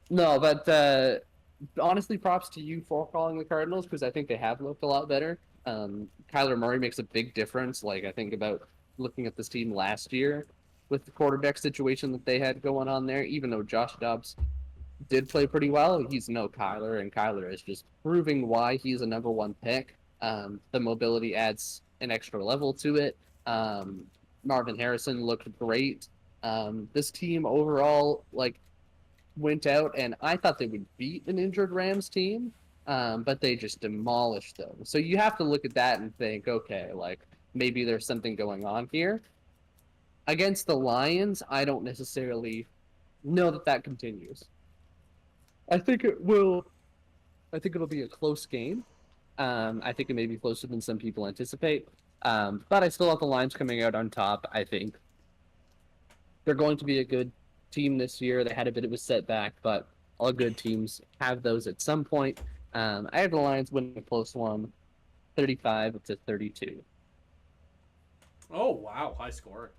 No, but honestly, props to you for calling the Cardinals, because I think they have looked a lot better. Kyler Murray makes a big difference. Like, I think about looking at this team last year with the quarterback situation that they had going on there, even though Josh Dobbs did play pretty well, he's no Kyler, and Kyler is just proving why he's a number 1 pick. The mobility adds an extra level to it. Marvin Harrison looked great. This team overall, went out, and I thought they would beat an injured Rams team, but they just demolished them. So you have to look at that and think, okay, maybe there's something going on here. Against the Lions, I don't necessarily know that continues. I think it'll be a close game. I think it may be closer than some people anticipate. But I still have the Lions coming out on top. I think they're going to be a good team this year. They had a bit of a setback, but all good teams have those at some point. I have the Lions winning a close one, 35-32. Oh, wow. High score.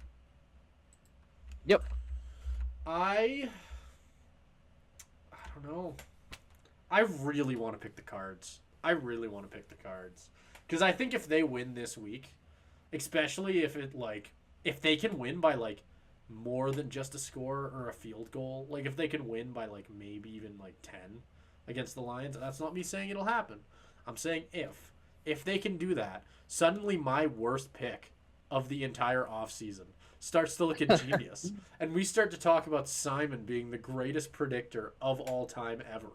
Yep. I don't know. I really want to pick the Cards. Because I think if they win this week, especially if they can win by more than just a score or a field goal, if they can win by maybe even 10 against the Lions, that's not me saying it'll happen. I'm saying if they can do that, suddenly my worst pick of the entire offseason starts to look ingenious. And we start to talk about Simon being the greatest predictor of all time ever.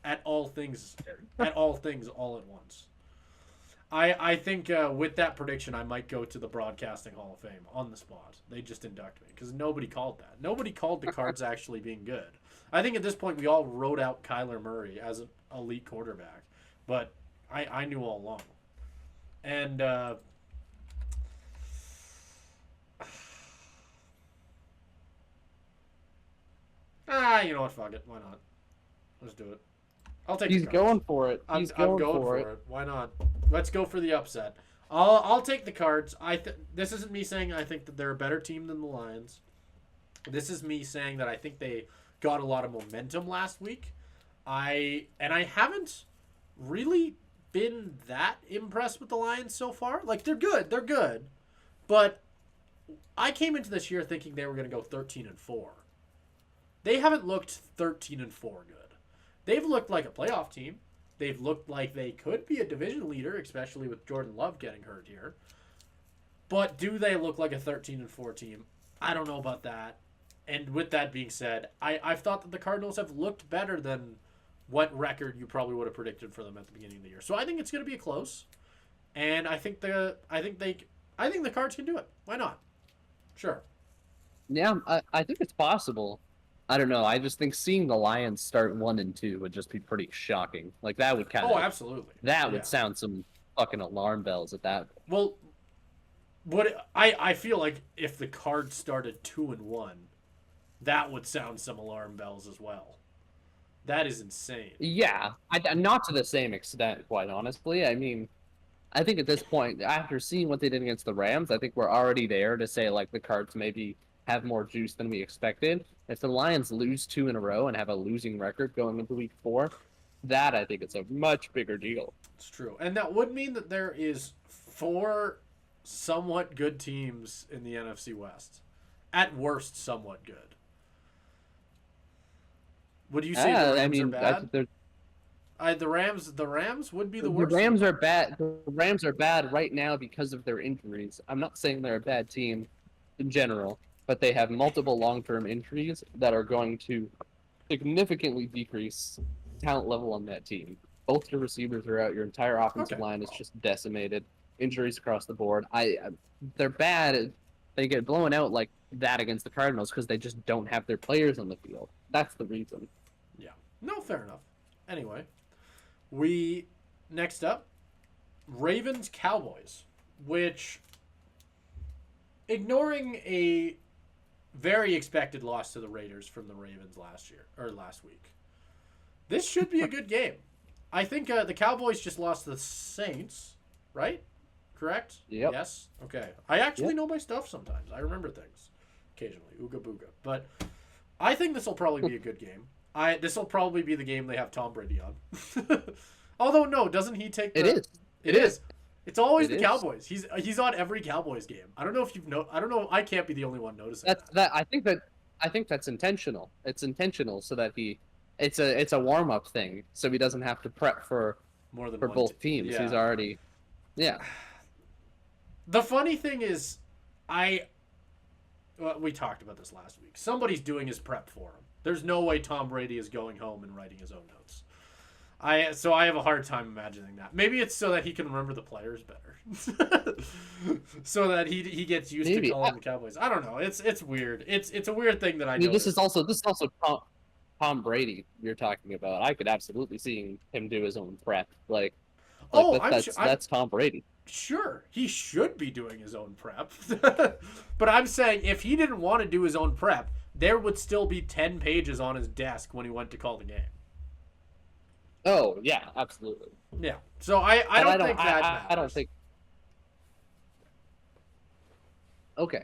At all things all at once. I think with that prediction, I might go to the Broadcasting Hall of Fame on the spot. They just induct me because nobody called that. Nobody called the Cards actually being good. I think at this point we all wrote out Kyler Murray as an elite quarterback, but I knew all along. And you know what? Fuck it. Why not? Let's do it. I'll take. He's going for it. I'm going for it. Why not? Let's go for the upset. I'll take the Cards. This isn't me saying I think that they're a better team than the Lions. This is me saying that I think they got a lot of momentum last week. I haven't really been that impressed with the Lions so far. Like they're good, but I came into this year thinking they were going to go 13-4. They haven't looked 13-4 good. They've looked like a playoff team. They've looked like they could be a division leader, especially with Jordan Love getting hurt here. But do they look like a 13-4 team? I don't know about that. And with that being said, I've thought that the Cardinals have looked better than what record you probably would have predicted for them at the beginning of the year. So I think it's going to be close. And I think the Cards can do it. Why not? Sure. Yeah, I think it's possible. I don't know. I just think seeing the Lions start 1-2 would just be pretty shocking. Like that would kind of. Oh, absolutely. That would sound some fucking alarm bells at that. Well, I feel like if the Cards started 2-1, that would sound some alarm bells as well. That is insane. Yeah, not to the same extent, quite honestly. I mean, I think at this point, after seeing what they did against the Rams, I think we're already there to say like the Cards maybe have more juice than we expected. If the Lions lose 2 in a row and have a losing record going into week 4, that I think it's a much bigger deal. It's true. And that would mean that there is 4 somewhat good teams in the NFC West. At worst, somewhat good. Would you say the Rams are bad? The Rams would be the worst. The Rams are bad. The Rams are bad right now because of their injuries. I'm not saying they're a bad team in general, but they have multiple long-term injuries that are going to significantly decrease talent level on that team. Both your receivers are out. Your entire offensive line is just decimated. Injuries across the board. They're bad. They get blown out like that against the Cardinals because they just don't have their players on the field. That's the reason. Yeah. No, fair enough. Anyway, next up, Ravens Cowboys, which, ignoring a very expected loss to the Raiders from the Ravens last week, this should be a good game. I think the Cowboys just lost to the Saints, right? Correct? Yep. Yes? Okay. I actually know my stuff sometimes. I remember things occasionally. Ooga booga. But I think this will probably be a good game. This will probably be the game they have Tom Brady on. Although, no, doesn't he take the... It is. It's always the Cowboys. He's on every Cowboys game. I don't know if you've I don't know. I can't be the only one noticing that. I think that's intentional. It's intentional so that it's a warm-up thing so he doesn't have to prep for both teams. Yeah. He's already... Yeah. The funny thing is, we talked about this last week. Somebody's doing his prep for him. There's no way Tom Brady is going home and writing his own notes. So I have a hard time imagining that. Maybe it's so that he can remember the players better, so that he gets used to calling the Cowboys. I don't know. It's weird. It's a weird thing that I know. This is also Tom Brady you're talking about. I could absolutely see him do his own prep. That's Tom Brady. Sure, he should be doing his own prep. But I'm saying if he didn't want to do his own prep, there would still be 10 pages on his desk when he went to call the game. Oh, yeah, absolutely. Yeah. So I don't think that matters. I don't think... Okay.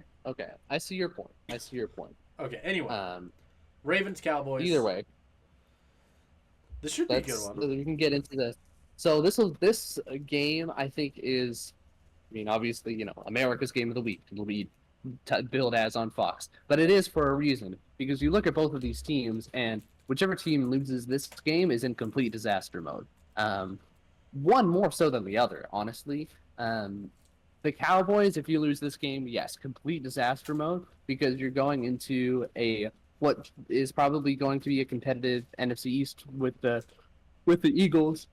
I see your point. Okay, anyway. Ravens, Cowboys. Either way. This should be a good one. We can get into this. So this game, I think, is... I mean, obviously, America's Game of the Week. It'll be billed as on Fox. But it is for a reason. Because you look at both of these teams, and whichever team loses this game is in complete disaster mode. One more so than the other, honestly. The Cowboys, if you lose this game, yes, complete disaster mode, because you're going into what is probably going to be a competitive NFC East with the Eagles.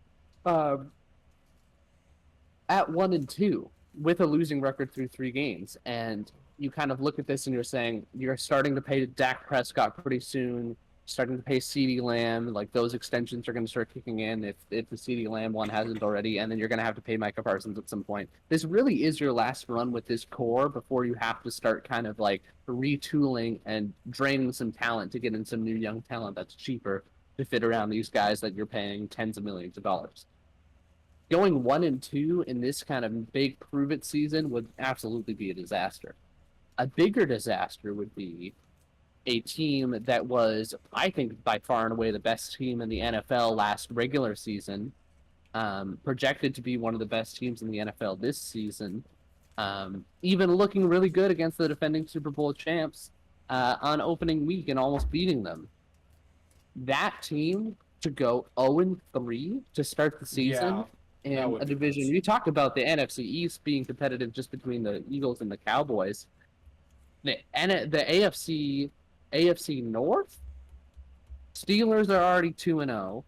at 1-2 with a losing record through 3 games. And you kind of look at this and you're saying you're starting to pay Dak Prescott pretty soon, starting to pay CeeDee Lamb. Like those extensions are going to start kicking in if the CeeDee Lamb one hasn't already, and then you're going to have to pay Micah Parsons at some point. This really is your last run with this core before you have to start kind of like retooling and draining some talent to get in some new young talent that's cheaper to fit around these guys that you're paying tens of millions of dollars. Going 1-2 in this kind of big prove it season would absolutely be a disaster. A bigger disaster would be a team that was, I think, by far and away the best team in the NFL last regular season, projected to be one of the best teams in the NFL this season, even looking really good against the defending Super Bowl champs on opening week and almost beating them. That team to go 0-3 to start the season in a division. You talked about the NFC East being competitive just between the Eagles and the Cowboys. The AFC North, Steelers are already 2-0.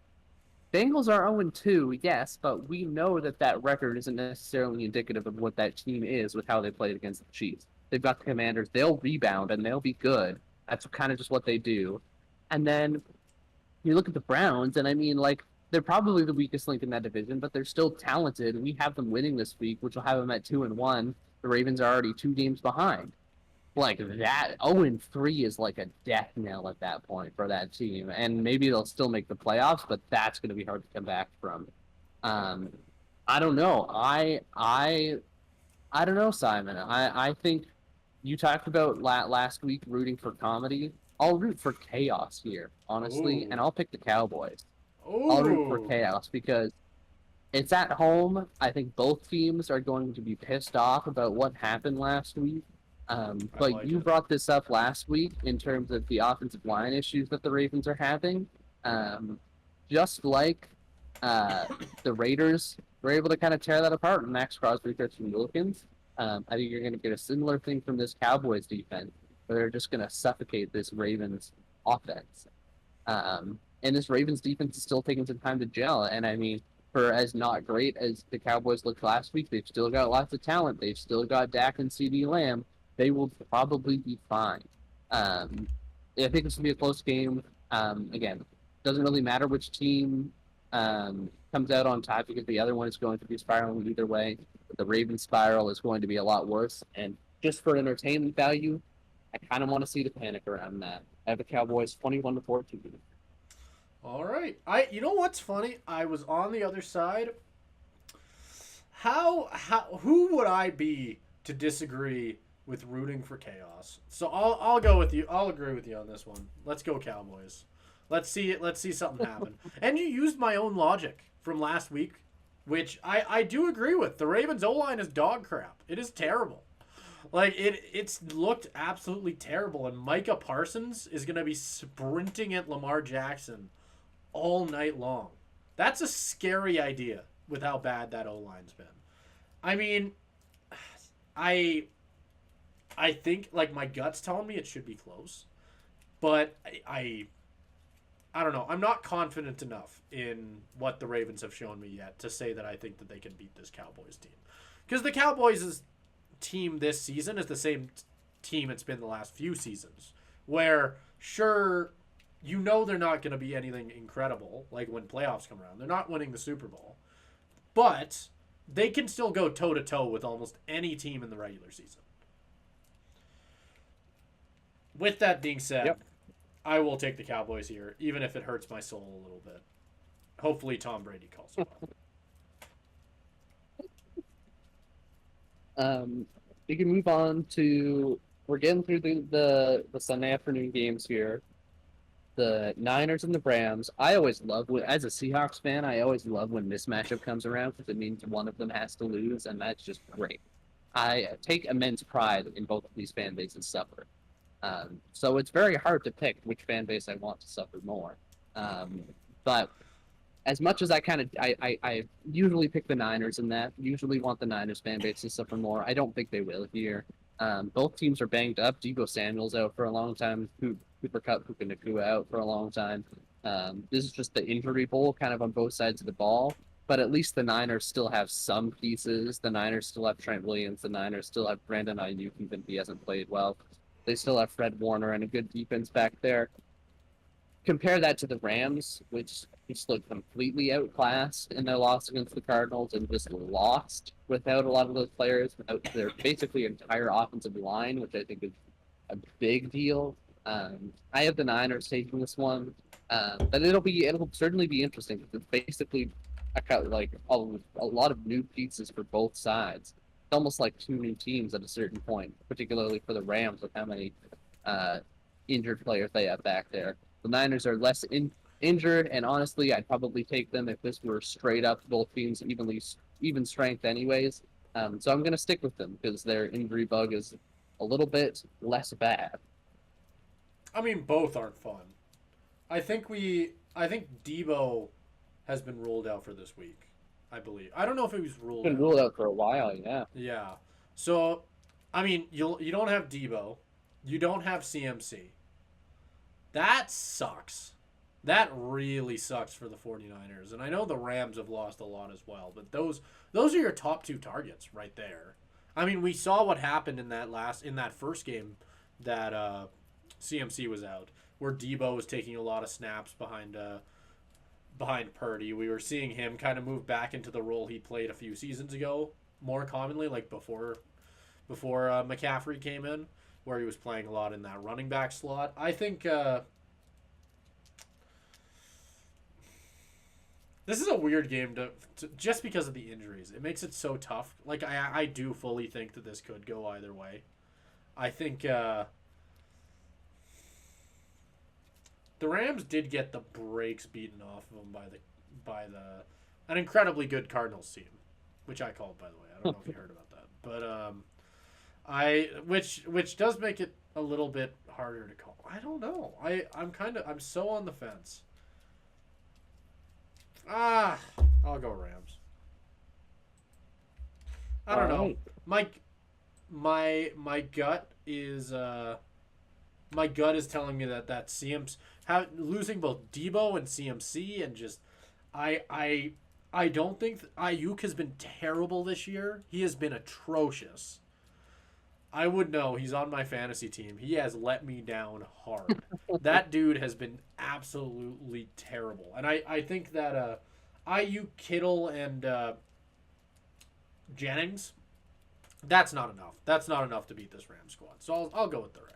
Bengals are 0-2, yes, but we know that record isn't necessarily indicative of what that team is with how they played against the Chiefs. They've got the Commanders. They'll rebound, and they'll be good. That's kind of just what they do. And then you look at the Browns, and I mean, like, they're probably the weakest link in that division, but they're still talented, and we have them winning this week, which will have them at 2-1. The Ravens are already 2 games behind. Like that, 0-3 is like a death knell at that point for that team, and maybe they'll still make the playoffs, but that's going to be hard to come back from. I don't know. I don't know, Simon. I think you talked about last week rooting for comedy. I'll root for chaos here, honestly, and I'll pick the Cowboys. I'll root for chaos because it's at home. I think both teams are going to be pissed off about what happened last week. But you brought this up last week in terms of the offensive line issues that the Ravens are having. Just like the Raiders were able to kind of tear that apart with Max Crosby, Christian Wilkins. I think you're going to get a similar thing from this Cowboys defense, where they're just going to suffocate this Ravens offense. And this Ravens defense is still taking some time to gel. And I mean, for as not great as the Cowboys looked last week, they've still got lots of talent. They've still got Dak and CeeDee Lamb. They will probably be fine. I think this will be a close game. Again, doesn't really matter which team comes out on top because the other one is going to be spiraling either way. But the Ravens spiral is going to be a lot worse. And just for entertainment value, I kind of want to see the panic around that. I have the Cowboys 21-14. All right. You know what's funny? I was on the other side. Who would I be to disagree with rooting for chaos? So I'll go with you. I'll agree with you on this one. Let's go Cowboys. Let's see something happen. And you used my own logic from last week, which I do agree with. The Ravens O-line is dog crap. It is terrible. Like it's looked absolutely terrible, and Micah Parsons is going to be sprinting at Lamar Jackson all night long. That's a scary idea with how bad that O-line's been. I mean, I think, like, my gut's telling me it should be close, but I don't know. I'm not confident enough in what the Ravens have shown me yet to say that I think that they can beat this Cowboys team. Because the Cowboys' team this season is the same team it's been the last few seasons, where, sure, you know they're not going to be anything incredible, like when playoffs come around. They're not winning the Super Bowl, but they can still go toe-to-toe with almost any team in the regular season. With that being said, I will take the Cowboys here, even if it hurts my soul a little bit. Hopefully Tom Brady calls it off. We can move on to, we're getting through the Sunday afternoon games here. The Niners and the Rams. I always love, as a Seahawks fan, I always love when this matchup comes around because it means one of them has to lose, and that's just great. I take immense pride in both of these fan bases suffer. So it's very hard to pick which fan base I want to suffer more. But as much as I usually pick the Niners in that, usually want the Niners fan base to suffer more, I don't think they will here. Both teams are banged up. Deebo Samuel's out for a long time. Cooper Kupp, Puka Nacua out for a long time. This is just the injury bowl kind of on both sides of the ball. but at least the Niners still have some pieces. The Niners still have Trent Williams. The Niners still have Brandon Ayuk, even if he hasn't played well. They still have Fred Warner and a good defense back there. Compare that to the Rams, which just looked completely outclassed in their loss against the Cardinals and just lost without a lot of those players, without their basically entire offensive line, which I think is a big deal. I have the Niners taking this one, but it'll certainly be interesting because it's basically like a lot of new pieces for both sides. It's almost like two new teams at a certain point, particularly for the Rams with how many injured players they have back there. The Niners are less injured, and honestly, I'd probably take them if this were straight up both teams even strength anyways. So I'm going to stick with them because their injury bug is a little bit less bad. I mean, both aren't fun. I think Debo has been ruled out for this week. I believe. I don't know if it was ruled. Been ruled out for a while, yeah. Yeah. So, I mean, you don't have Debo, you don't have CMC. That sucks. That really sucks for the 49ers. And I know the Rams have lost a lot as well, but those are your top two targets right there. I mean, we saw what happened in that first game that CMC was out, where Debo was taking a lot of snaps behind Purdy. We were seeing him kind of move back into the role he played a few seasons ago, more commonly, like before McCaffrey came in, where he was playing a lot in that running back slot. I think this is a weird game to just because of the injuries. It makes it so tough. Like, I do fully think that this could go either way. I think the Rams did get the brakes beaten off of them by an incredibly good Cardinals team, which I called, by the way. I don't know if you heard about that, but which does make it a little bit harder to call. I don't know. I'm so on the fence. I'll go Rams. I don't know. My gut is telling me that CMC losing both Debo and CMC, and just I don't think Ayuk has been terrible this year. He has been atrocious. I would know. He's on my fantasy team. He has let me down hard. That dude has been absolutely terrible. And I think that Ayuk, Kittle, and Jennings, that's not enough. That's not enough to beat this Rams squad. So I'll go with the Rams.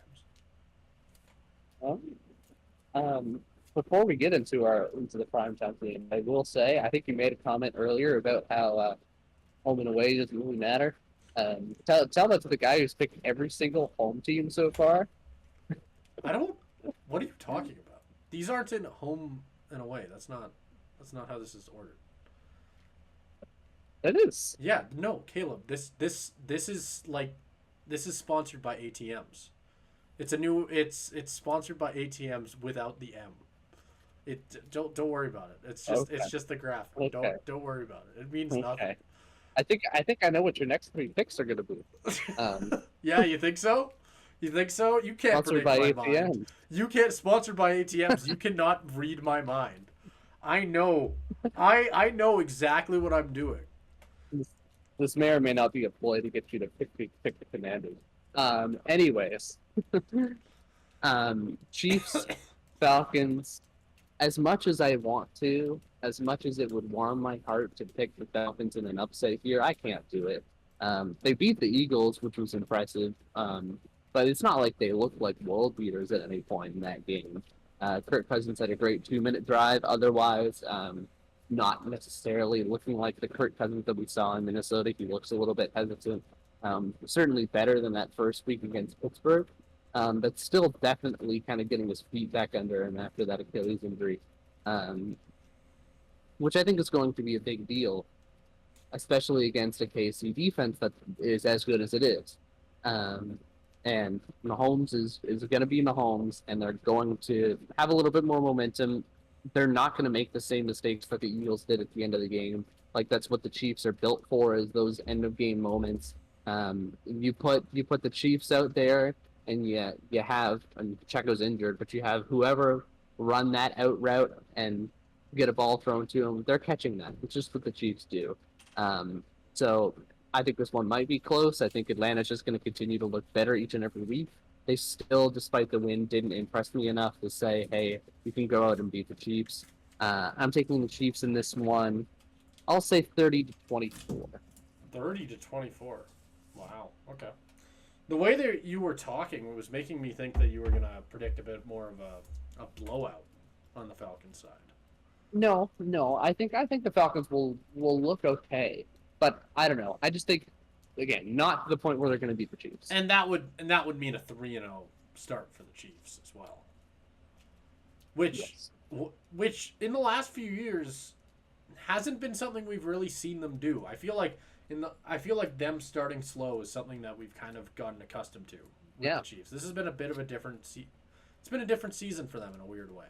Before we get into the primetime game, I will say I think you made a comment earlier about how home and away doesn't really matter. Tell that to the guy who's picked every single home team so far. What are you talking about? These aren't in home and away. That's not how this is ordered. It is. Yeah, no, Caleb. This is sponsored by ATMs. It's sponsored by ATMs without the M. Don't worry about it. It's just the graphic. Okay. Don't worry about it. It means nothing. I think I know what your next 3 picks are going to be. Yeah, you think so? You think so? You can't sponsored predict by my ATMs. mind. You can't sponsored by ATMs. You cannot read my mind. I know. I know exactly what I'm doing. This may or may not be a ploy to get you to pick the Commanders. Anyways, Chiefs, Falcons. As much as I want to, as much as it would warm my heart to pick the Falcons in an upset here, I can't do it. They beat the Eagles, which was impressive, but it's not like they looked like world beaters at any point in that game. Kirk Cousins had a great 2-minute drive. Otherwise, not necessarily looking like the Kirk Cousins that we saw in Minnesota. He looks a little bit hesitant. Certainly better than that first week against Pittsburgh. But still definitely kind of getting his feet back under him after that Achilles injury, which I think is going to be a big deal, especially against a KC defense that is as good as it is. And Mahomes is going to be Mahomes, and they're going to have a little bit more momentum. They're not going to make the same mistakes that the Eagles did at the end of the game. Like, that's what the Chiefs are built for, is those end-of-game moments. You put the Chiefs out there, and you have, and Checo's injured, but you have whoever run that out route and get a ball thrown to them, they're catching that. It's just what the Chiefs do. So I think this one might be close. I think Atlanta's just going to continue to look better each and every week. They still, despite the win, didn't impress me enough to say, hey, you can go out and beat the Chiefs. I'm taking the Chiefs in this one. I'll say 30-24. 30-24. Wow. Okay. The way that you were talking was making me think that you were going to predict a bit more of a blowout on the Falcons side. No. I think the Falcons will look okay, but I don't know. I just think, again, not to the point where they're going to beat the Chiefs. And that would mean a 3-0 start for the Chiefs as well. Which in the last few years hasn't been something we've really seen them do. I feel like them starting slow is something that we've kind of gotten accustomed to with the Chiefs. This has been a bit of a different it's been a different season for them in a weird way.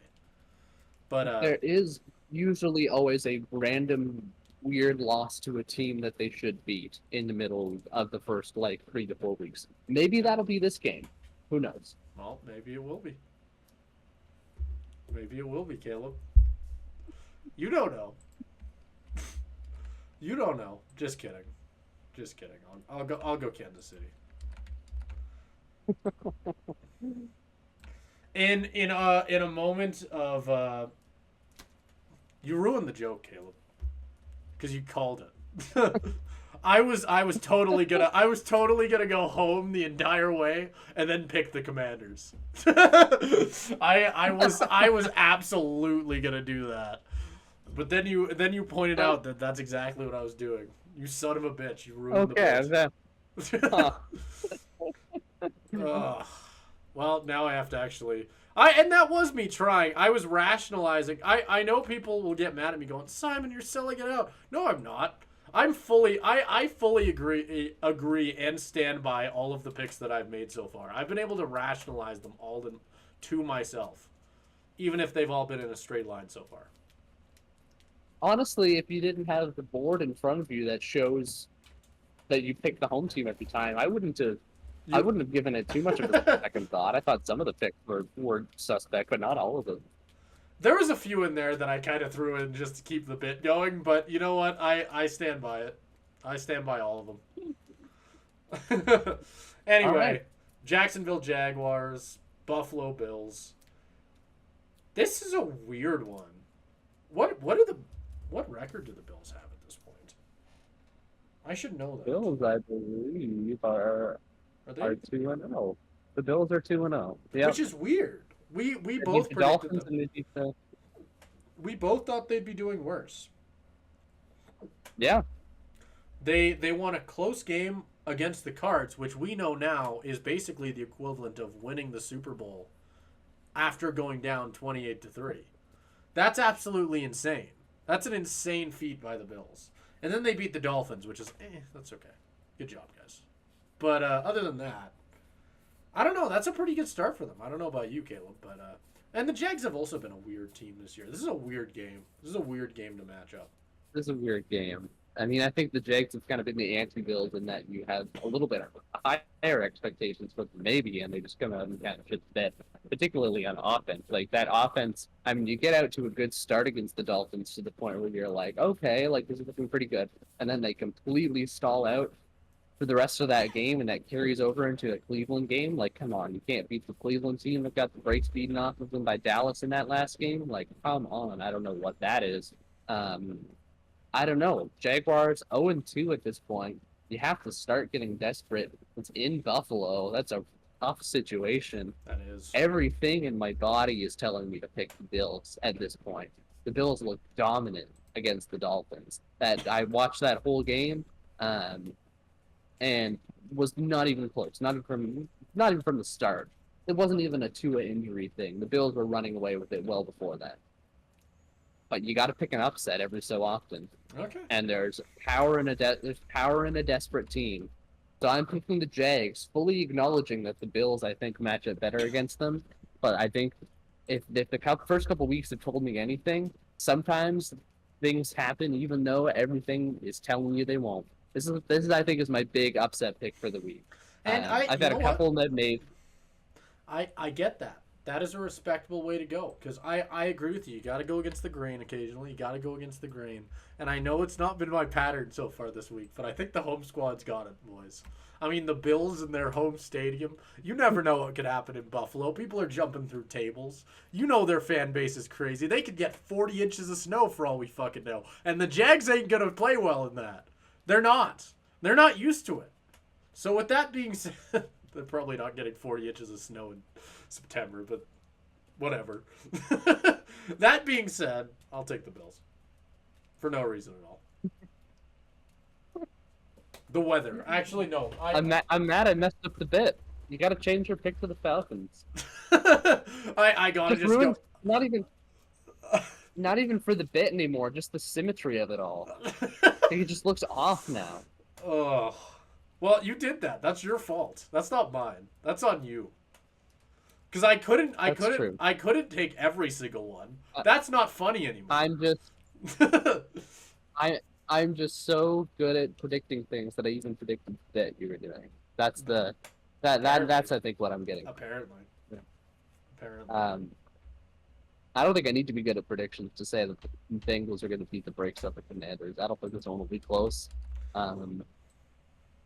But there is usually always a random weird loss to a team that they should beat in the middle of the first 3 to 4 weeks. Maybe that'll be this game. Who knows? Well, maybe it will be. Maybe it will be, Caleb. You don't know. You don't know. Just kidding. I'll go Kansas City. In a moment of you ruined the joke, Caleb, because you called it. I was totally gonna go home the entire way and then pick the Commanders. I was absolutely gonna do that, but then you pointed out that that's exactly what I was doing. You son of a bitch! You ruined the bitch. Well, now I have to actually. And that was me trying. I was rationalizing. I know people will get mad at me going, Simon, you're selling it out. No, I'm not. I fully agree and stand by all of the picks that I've made so far. I've been able to rationalize them all to myself, even if they've all been in a straight line so far. Honestly, if you didn't have the board in front of you that shows that you pick the home team every time, I wouldn't have given it too much of a second thought. I thought some of the picks were suspect, but not all of them. There was a few in there that I kind of threw in just to keep the bit going, but you know what? I stand by it. I stand by all of them. Anyway, right. Jacksonville Jaguars, Buffalo Bills. This is a weird one. What record do the Bills have at this point? I should know that. Bills, I believe, are 2-0. The Bills are 2-0. Yep. Which is weird. We both predicted them. We both thought they'd be doing worse. Yeah. They won a close game against the Cards, which we know now is basically the equivalent of winning the Super Bowl after going down 28-3. That's absolutely insane. That's an insane feat by the Bills. And then they beat the Dolphins, which is, that's okay. Good job, guys. But other than that, I don't know. That's a pretty good start for them. I don't know about you, Caleb, but and the Jags have also been a weird team this year. This is a weird game. This is a weird game to match up. This is a weird game. I mean, I think the Jags have kind of been the anti-Bills in that you have a little bit higher expectations for them maybe, and they just come out and kind of shit the bed, particularly on offense. Like, that offense, I mean, you get out to a good start against the Dolphins to the point where you're like, okay, like, this is looking pretty good. And then they completely stall out for the rest of that game, and that carries over into the Cleveland game. Like, come on, you can't beat the Cleveland team that got the brakes beaten off of them by Dallas in that last game. Like, come on, I don't know what that is. I don't know. Jaguars 0-2 at this point. You have to start getting desperate. It's in Buffalo. That's a tough situation. That is. Everything in my body is telling me to pick the Bills at this point. The Bills look dominant against the Dolphins. That I watched that whole game, and was not even close. Not even from the start. It wasn't even a Tua injury thing. The Bills were running away with it well before that. But you got to pick an upset every so often. Okay. And there's power in a desperate team. So I'm picking the Jags, fully acknowledging that the Bills, I think, match up better against them. But I think if the first couple weeks have told me anything, sometimes things happen even though everything is telling you they won't. This is I think is my big upset pick for the week. And I've had a couple that made. I get that. That is a respectable way to go, because I agree with you. You got to go against the grain occasionally. You got to go against the grain. And I know it's not been my pattern so far this week, but I think the home squad's got it, boys. I mean, the Bills in their home stadium, you never know what could happen in Buffalo. People are jumping through tables. You know their fan base is crazy. They could get 40 inches of snow for all we fucking know. And the Jags ain't going to play well in that. They're not. They're not used to it. So with that being said, they're probably not getting 40 inches of snow in September, but whatever. That being said, I'll take the Bills. For no reason at all. The weather. Actually, no. I'm mad I messed up the bit. You got to change your pick to the Falcons. I gotta just go. Not even for the bit anymore. Just the symmetry of it all. It just looks off now. Oh, well, you did that. That's your fault. That's not mine. That's on you. Because I couldn't take every single one. That's not funny anymore. I'm just so good at predicting things that I even predicted that you were doing. That's I think what I'm getting. Apparently. Yeah. Apparently. I don't think I need to be good at predictions to say that the Bengals are going to beat the brakes off the Commanders. I don't think this one will be close.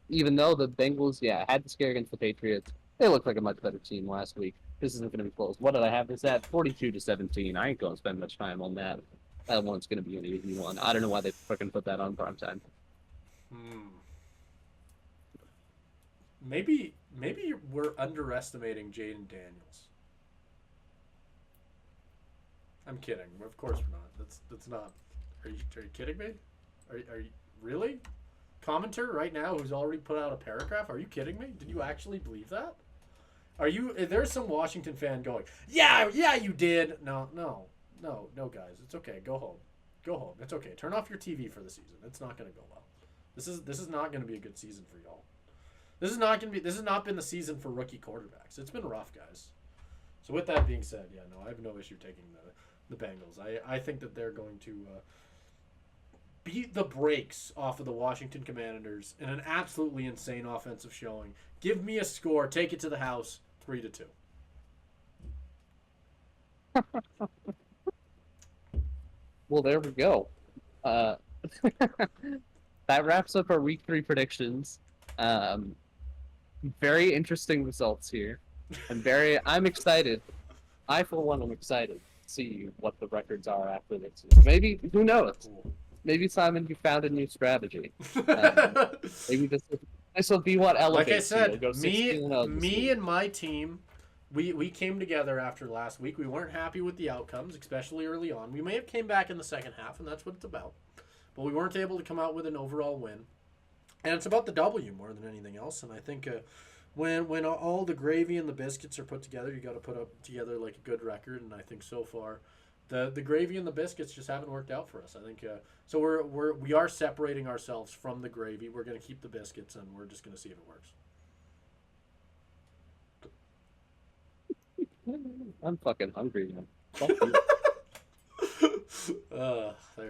Even though the Bengals, had the scare against the Patriots, they looked like a much better team last week. This isn't going to be close. What did I have this at? 42-17. I ain't going to spend much time on that. That one's going to be an easy one. I don't know why they fucking put that on primetime. Maybe we're underestimating Jaden Daniels. I'm kidding. Of course we're not. That's not. Are you kidding me? Are you really? Commentator right now who's already put out a paragraph? Are you kidding me? Did you actually believe that? There's some Washington fan going, yeah, you did. No, guys, it's okay. Go home. It's okay. Turn off your TV for the season. It's not going to go well. This is not going to be a good season for y'all. This has not been the season for rookie quarterbacks. It's been rough, guys. So with that being said, I have no issue taking the Bengals. I think that they're going to beat the brakes off of the Washington Commanders in an absolutely insane offensive showing. Give me a score. Take it to the house. 3-2. Well, there we go. That wraps up our week 3 predictions. Very interesting results here. I'm excited. I, for one, am excited to see what the records are after this. Maybe, who knows? Maybe, Simon, you found a new strategy. Maybe this will be what elevates. Like I said, me and my team, we came together after last week. We weren't happy with the outcomes, especially early on. We may have came back in the second half, and that's what it's about. But we weren't able to come out with an overall win. And it's about the W more than anything else. And I think when all the gravy and the biscuits are put together, you got to put up together like a good record. And I think so far, the gravy and the biscuits just haven't worked out for us. I think so. We are separating ourselves from the gravy. We're going to keep the biscuits, and we're just going to see if it works. I'm fucking hungry now. Fuck you.